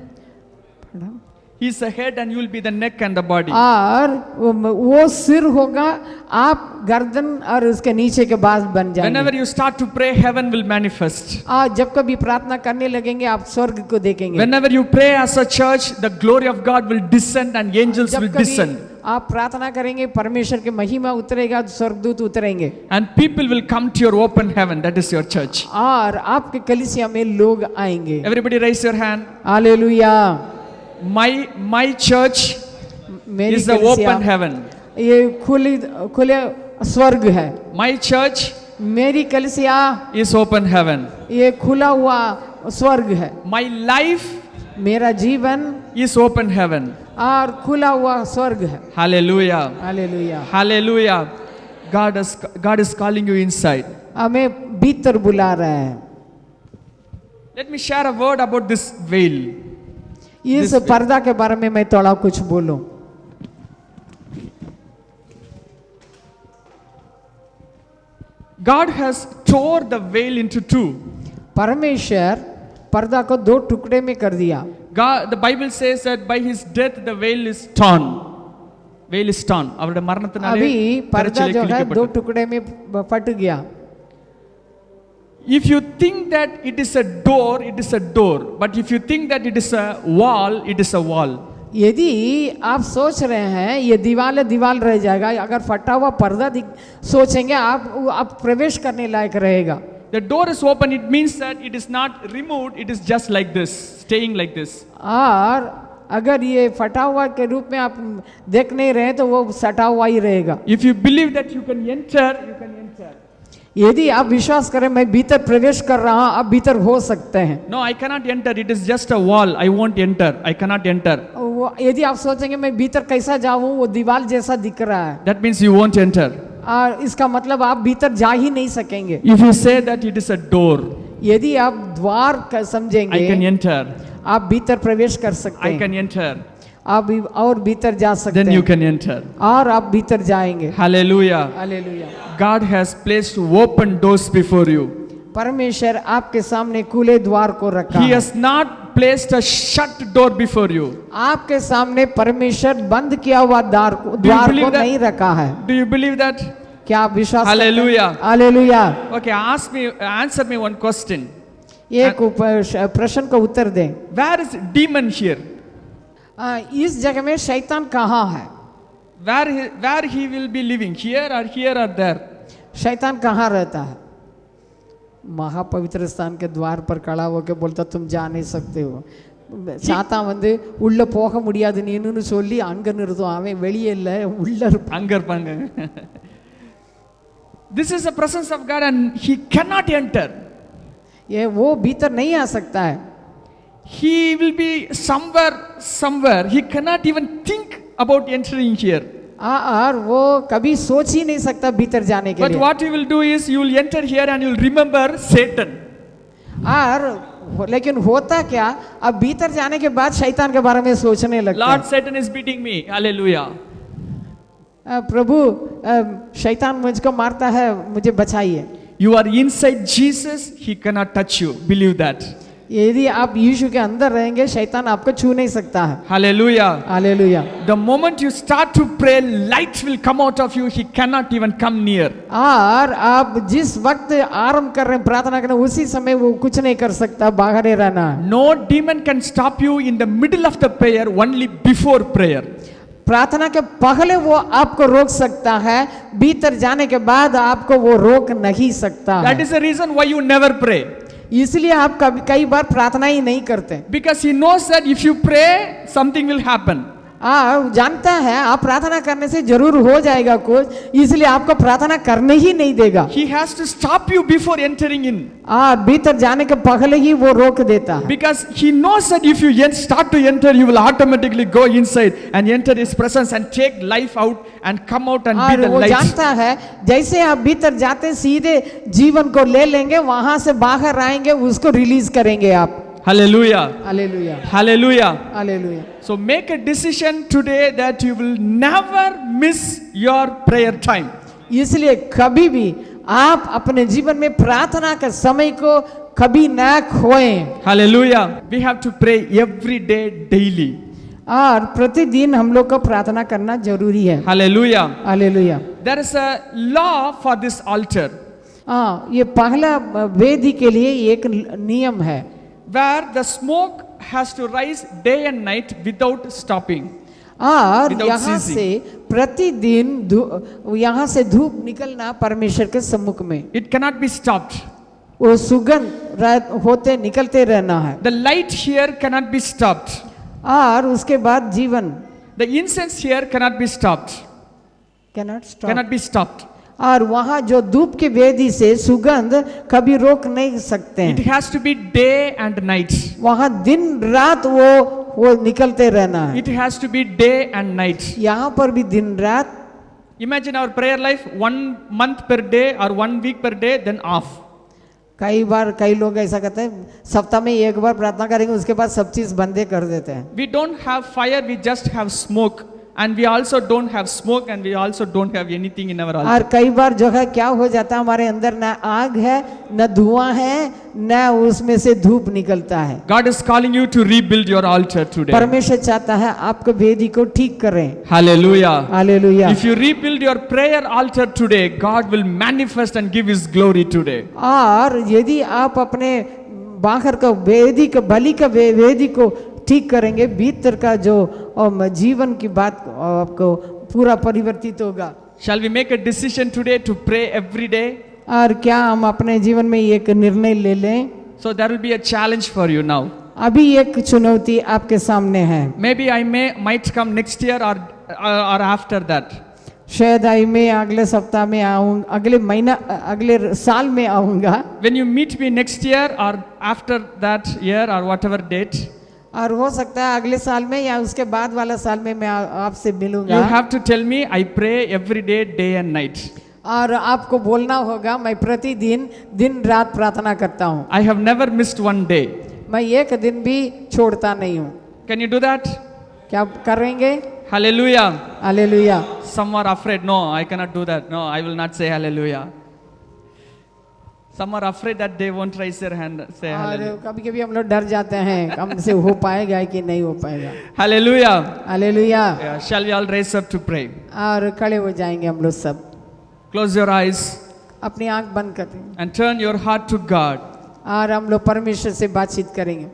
He is the head and you will be the neck and the body. और वो सिर होगा, आप गर्दन और उसके नीचे के बाल बन जाएंगे. Whenever you start to pray, heaven will manifest. जब कभी प्रार्थना करने लगेंगे आप स्वर्ग को देखेंगे. Whenever you pray as a church, the glory of God will descend and angels जब will कभी descend. आप प्रार्थना करेंगे परमेश्वर की महिमा उतरेगा, स्वर्गदूत उतरेंगे. And people will come to your open heaven. That is your church. और आपके कलीसिया में लोग आएंगे. Everybody raise your hand. Hallelujah. My church मेरी is the कलीसिया open heaven. ये खुले स्वर्ग है. My church मेरी कलीसिया is open heaven. ये खुला हुआ स्वर्ग है. My life मेरा जीवन is open heaven. और खुला हुआ स्वर्ग है. Hallelujah. Hallelujah. Hallelujah. God is calling you inside. हमें भीतर बुला रहा है. Let me share a word about this veil. इस पर्दा के बारे में मैं थोड़ा कुछ बोलूं. God has tore the veil into two. परमेश्वर पर्दा को दो टुकड़े में कर दिया. God, the Bible says that by His death the veil is torn. Veil is torn. அவருடைய மரணத்தினாலே अभी पर्दा जो है दो टुकड़े में फट गया. If you think that it is a door, it is a door. But if you think that it is a wall, it is a wall. यदि आप सोच रहे हैं ये दीवार है, दीवार रह जाएगा, अगर फटा हुआ पर्दा सोचेंगे आप प्रवेश करने लायक रहेगा. The door is open, it means that it is not removed, it is just like this, staying like this. और अगर ये फटा हुआ के रूप में आप देख नहीं रहे तो वो सटा हुआ ही रहेगा. If you believe that you can enter, you can enter. यदि आप विश्वास करें मैं भीतर प्रवेश कर रहा हूं, आप भीतर हो सकते हैं. No, I cannot enter, it is just a wall, I won't enter, I cannot enter. यदि आप सोचेंगे मैं भीतर कैसा जाऊं, वो दीवार जैसा दिख रहा है, That means you won't enter. और इसका मतलब आप भीतर जा ही नहीं सकेंगे. If you say that it is a door, यदि आप द्वार I can समझेंगे, enter, आप भीतर प्रवेश कर सकते I हैं, can enter, आप और भीतर जा सकते then you हैं, can enter. और आप भीतर जाएंगे. Hallelujah. Hallelujah. God has placed open doors before you. परमेश्वर आपके सामने खुले द्वार को रखा He है. has not placed a shut door before you. आपके सामने परमेश्वर बंद किया हुआ द्वार को believe that? नहीं रखा है. Do you believe that? क्या आप विश्वास करते हैं? Hallelujah. Hallelujah. Okay, answer me one question. एक प्रश्न का उत्तर दें. Where is demon here? इस जगह में शैतान कहाँ है? Where he will be living? Here or there? शैतान कहाँ रहता है? महापवित्र स्थान के द्वार पर खड़ा होकर बोलता तुम जा नहीं सकते हो. சாத்தான் வந்து உள்ள போக முடியாது நீன்னு சொல்லி அங்க நிறுத்தும். அவன் வெளியே இல்ல உள்ள இருப்பான். அங்க இருப்பாங்க. This is the presence of God and he cannot enter. ये वो भीतर नहीं आ सकता है. He will be somewhere. He cannot even think about entering here. और वो कभी सोच ही नहीं सकता भीतर जाने के But लिए. what you will do is you will enter here and you will remember Satan. और लेकिन होता क्या, अब भीतर जाने के बाद शैतान के बारे में सोचने लगता Lord, है. Satan is beating me. Hallelujah. प्रभु शैतान मुझको मारता है, मुझे बचाइए. You are inside Jesus, he cannot touch you. Believe that. यदि आप यीशु के अंदर रहेंगे शैतान आपको छू नहीं सकता है. Hallelujah. Hallelujah. The moment you start to pray, light will come out of you. He cannot even come near. और आप जिस वक्त आरंभ कर रहे हैं प्रार्थना करना, उसी समय वो कुछ नहीं कर सकता, बाहर ही रहना है. No demon can stop you in the middle of the prayer, only before prayer. प्रार्थना के पहले वो आपको रोक सकता है, भीतर जाने के बाद आपको वो रोक नहीं सकता That है. is the reason why you never पray. इसलिए आप कई बार प्रार्थना ही नहीं करते. Because he knows that if you pray, something will happen. जानता है आप प्रार्थना करने से जरूर हो जाएगा कुछ, इसलिए आपको प्रार्थना करने ही नहीं देगा. He has to stop you before entering in. भीतर जाने के पहले ही वो रोक देता है. Because he knows that if you start to enter, you will automatically go inside and enter his presence and take life out and come out and be the वो light. जानता है जैसे आप भीतर जाते सीधे जीवन को ले लेंगे, वहां से बाहर आएंगे, उसको रिलीज करेंगे आप. Hallelujah. Hallelujah. Hallelujah. Hallelujah. So make a decision today that you will never miss your prayer time. इसलिए कभी भी आप अपने जीवन में प्रार्थना के समय को कभी ना खोएं. Hallelujah. We have to pray every day, daily. और प्रतिदिन हम लोग को प्रार्थना करना जरूरी है. Hallelujah. Hallelujah. There is a law for this altar ये पहला वेदी के लिए एक नियम है, where the smoke has to rise day and night without stopping. और Without यहाँ ceasing. से प्रतिदिन यहाँ से धूप निकलना परमेश्वर के सम्मुख में. It cannot be stopped. वो सुगंध होते निकलते रहना है. The light here cannot be stopped. और उसके बाद जीवन The incense here cannot be stopped. Cannot be stopped. और वहाँ जो धूप की वेदी से सुगंध कभी रोक नहीं सकते It हैं. has to be day and night. वहाँ दिन रात वो निकलते रहना है. It has to be day and night. यहाँ पर भी दिन रात. Imagine our prayer life 1 month per day or 1 week per day, then off. कई बार कई लोग ऐसा करते हैं, सप्ताह में एक बार प्रार्थना करेंगे, उसके बाद सब चीज बंदे कर देते हैं. We don't have fire, we just have smoke and we also don't have smoke, and we also don't have anything in our altar. और कई बार जो है क्या हो जाता है, हमारे अंदर न आग है, न धुआं है, न उसमें से धूप निकलता है। God is calling you to rebuild your altar today. परमेश्वर चाहता है आपको वेदी को ठीक करें। Hallelujah. Hallelujah. If you rebuild your prayer altar today, God will manifest and give His glory today. और यदि आप अपने बाहर का वेदी का बलि का वेदी को ठीक करेंगे, भीतर का जो जीवन की बात आपको पूरा परिवर्तित होगा। Shall we make a decision today to pray every day? और क्या हम अपने जीवन में एक निर्णय ले लें? So there will be a challenge for you now. अभी एक चुनौती आपके सामने है। Maybe I might come next year or after that. शायद मैं अगले सप्ताह में आऊँगा, अगले महीना, अगले साल में आऊँगा। When you meet me next year or after that year or whatever date, और हो सकता है अगले साल में या उसके बाद वाला साल में मैं आपसे मिलूंगा। you have to tell me I pray every day and night. और आपको बोलना होगा मैं प्रतिदिन दिन रात प्रार्थना करता हूँ। I have never missed one day. मैं एक दिन भी छोड़ता नहीं हूँ। Can you do that? क्या करेंगे? Hallelujah. Hallelujah. Some are afraid. No, I cannot do that. No, I will not say hallelujah. Some are afraid that they won't raise their hand, say और hallelujah. कभी कभी हम लोग डर जाते हैं हमसे हो पाएगा कि नहीं हो पाएगा। Hallelujah. Hallelujah. Yeah, shall we all raise up to pray? और खड़े हो जाएंगे हम लोग सब। Close your eyes अपनी आंख बंद कर दें and turn your heart to God. और हम लोग परमेश्वर से बातचीत करेंगे।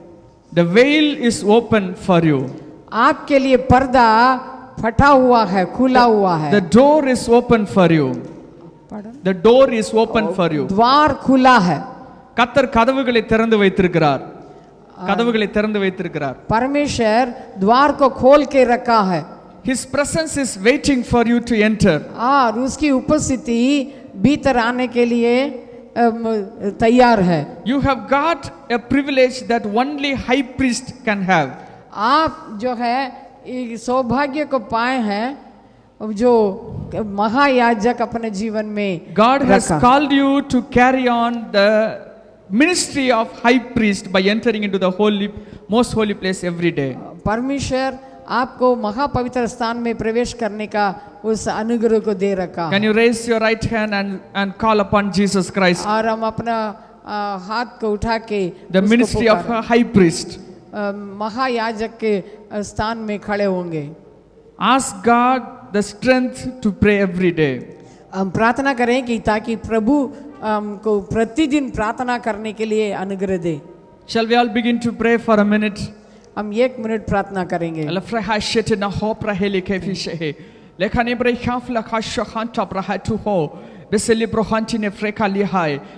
The veil is open for you. आपके लिए पर्दा फटा हुआ है, खुला हुआ है। The door is open for you. Pardon? The door is open for you. द्वार खुला है। கர்த்தர் கதவுகளை திறந்து வைத்திருக்கிறார். கதவுகளை திறந்து வைத்திருக்கிறார். परमेश्वर द्वार को खोल के रखा है। His presence is waiting for you to enter. और उसकी उपस्थिति भीतर आने के लिए तैयार है। You have got a privilege that only high priest can have. आप जो है सौभाग्य को पाए हैं जो महायाजक अपने जीवन में God has रखा। called you to carry on the ministry of high priest by entering into the holy, most holy place every day. परमेश्वर आपको महापवित्र स्थान में प्रवेश करने का उस अनुग्रह को दे रखा। Can you raise your right hand and call upon Jesus Christ? और हम अपना हाथ को उठा के The उसको ministry of a high priest. महायाजक के स्थान में खड़े होंगे। Ask God the strength to pray every day. हम प्रार्थना करें कि ताकि प्रभु हमको प्रतिदिन प्रार्थना करने के लिए अनुग्रह दे। Shall we all begin to pray for a minute? हम 1 मिनट प्रार्थना करेंगे।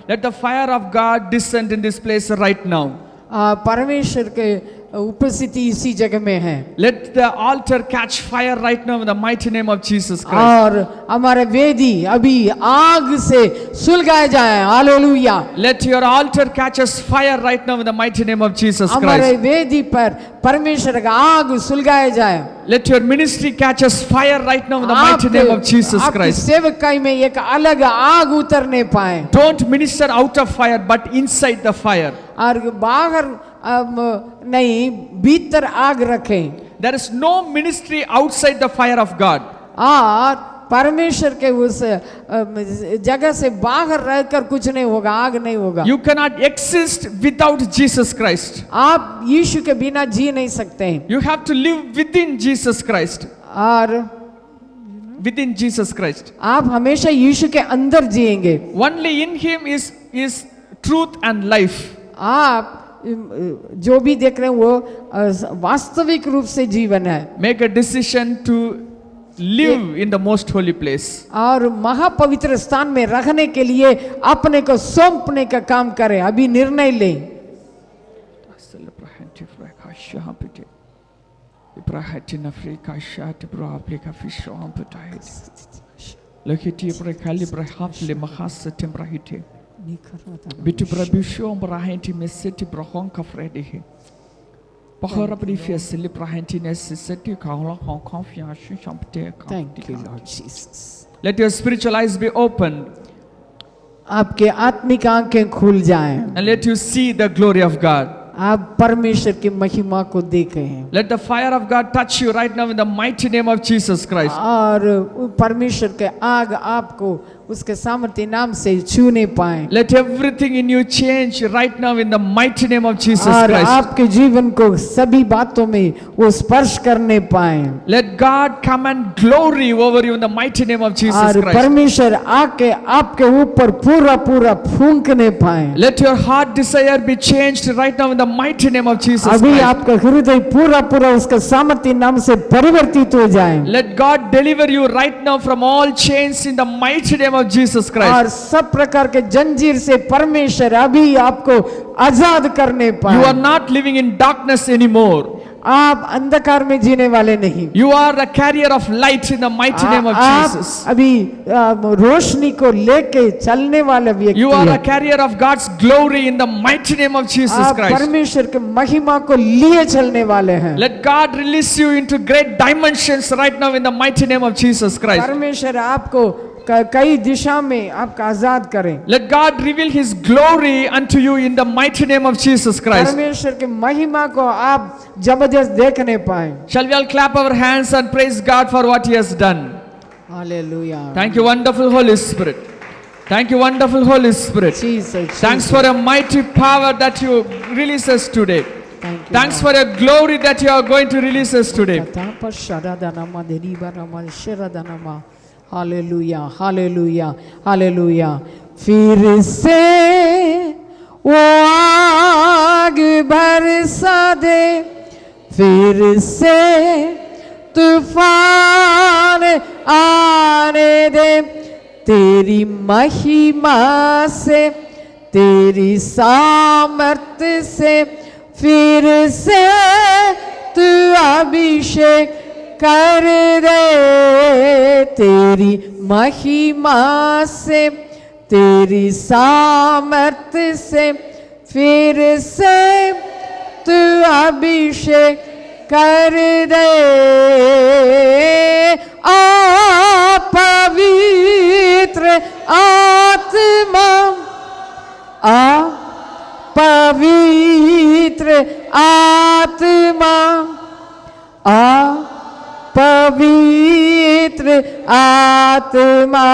Let the fire of God descend in this place right now. परमेश्वर के उपस्थिति इसी जगह में है। Let the altar catch fire right now in the mighty name of Jesus Christ. और हमारे वेदी अभी आग से सुलगाए जाए। Hallelujah. Let your altar catch us fire right now in the mighty name of Jesus हमारे Christ. वेदी पर परमेश्वर का आग सुलगाए जाए। Let your ministry catch us fire right now in the mighty name of Jesus आपकी Christ. सेवकाई में एक अलग आग उतरने पाए। Don't minister out of fire but inside the fire. और बाहर नहीं, भीतर आग रखें। There is no ministry outside the fire of God. और परमेश्वर के उस जगह से बाहर रहकर कुछ नहीं होगा, आग नहीं होगा। You cannot exist without Jesus Christ. आप यीशु के बिना जी नहीं सकते हैं। You have to live within Jesus Christ. और Within Jesus Christ. आप हमेशा यीशु के अंदर जिएंगे। Only in Him is truth and life. आप जो भी देख रहे हैं वो वास्तविक रूप से जीवन है। Make a decision to live in the most holy place. और महापवित्र स्थान में रहने के लिए अपने को सौंपने का काम करें। अभी निर्णय लें। Bitte Brabishon Brahenti Messeti Brahon Kafredi. Bahara Brifias Librahentines City Kaula Hong Confiance Champte. Thank you, Lord Jesus. Let your spiritual eyes be opened आपके आत्मिक आंखें खुल जाएं and let you see the glory of God. आप परमेश्वर की महिमा को देखें Let the fire of God touch you right now in the mighty name of Jesus Christ. और परमेश्वर के आग आपको उसके सामर्थ्य नाम से छूने पाए Let everything in you change right now in the mighty name of Jesus और Christ. आपके जीवन को सभी बातों में वो स्पर्श करने पाए Let God come and glory over you in the mighty name of Jesus और Christ. परमेश्वर आके आपके ऊपर पूरा पूरा फूंकने पाए Let your heart desire be changed right now in the mighty name of Jesus अभी Christ. आपका हृदय पूरा पूरा उसके सामर्थ्य नाम से परिवर्तित हो जाए Let God deliver you right now from all chains in the mighty name of Jesus Christ. और सब प्रकार के जंजीर से परमेश्वर अभी आपको आजाद करने You पाए are not living in darkness anymore. आप अंधकार में जीने वाले नहीं You are a carrier of light in the mighty name of Jesus. आप अभी रोशनी को लेके चलने वाले व्यक्ति You are a हैं। carrier of God's glory in the mighty name of Jesus आप Christ. परमेश्वर के महिमा को लिए चलने वाले हैं Let God release you into great dimensions right now in the mighty name of Jesus Christ. परमेश्वर आपको कई दिशा में आपका आजाद करें Let God reveal His glory unto you in the mighty name of Jesus Christ. परमेश्वर के महिमा को आप जबरदस्त देखने पाए Shall we all clap our hands and praise God for what He has done? Hallelujah Thank you, wonderful Holy Spirit. Thank you, wonderful Holy Spirit. Jesus Thanks for a mighty power that you release us today. Thank you, Thanks for a glory that you are going to release us today. Hallelujah hallelujah hallelujah फिर से वो आग बरसा दे फिर से तूफान आने दे तेरी महिमा से तेरी सामर्थ्य से फिर से तू अभिषेक कर दे तेरी महिमा से तेरी सामर्थ्य से फिर से तू अभिषेक कर दे पवित्र आत्मा पवित्र आत्मा पवित्र आत्मा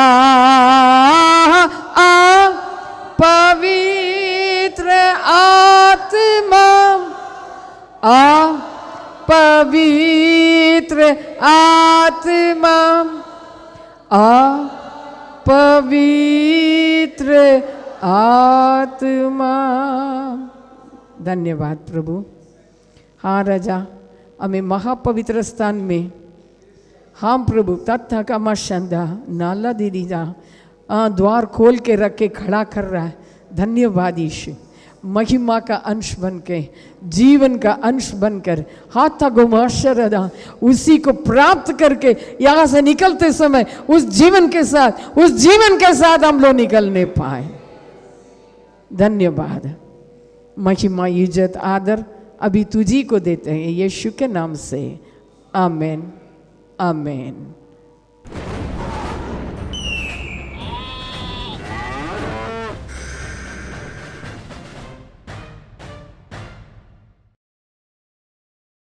पवित्र आत्मा पवित्र आत्मा पवित्र आत्मा धन्यवाद प्रभु हाँ राजा हमें महापवित्र स्थान में हाँ प्रभु तत्था का मशंदा नाला दीदीजा द्वार खोल के रख के खड़ा कर रहा है धन्यवाद यीशु महिमा का अंश बन के जीवन का अंश बनकर हाथा गुमाशरदा उसी को प्राप्त करके यहाँ से निकलते समय उस जीवन के साथ हम लोग निकलने पाए धन्यवाद महिमा इज्जत आदर अभी तुझी को देते हैं यीशु के नाम से आमेन आमेन।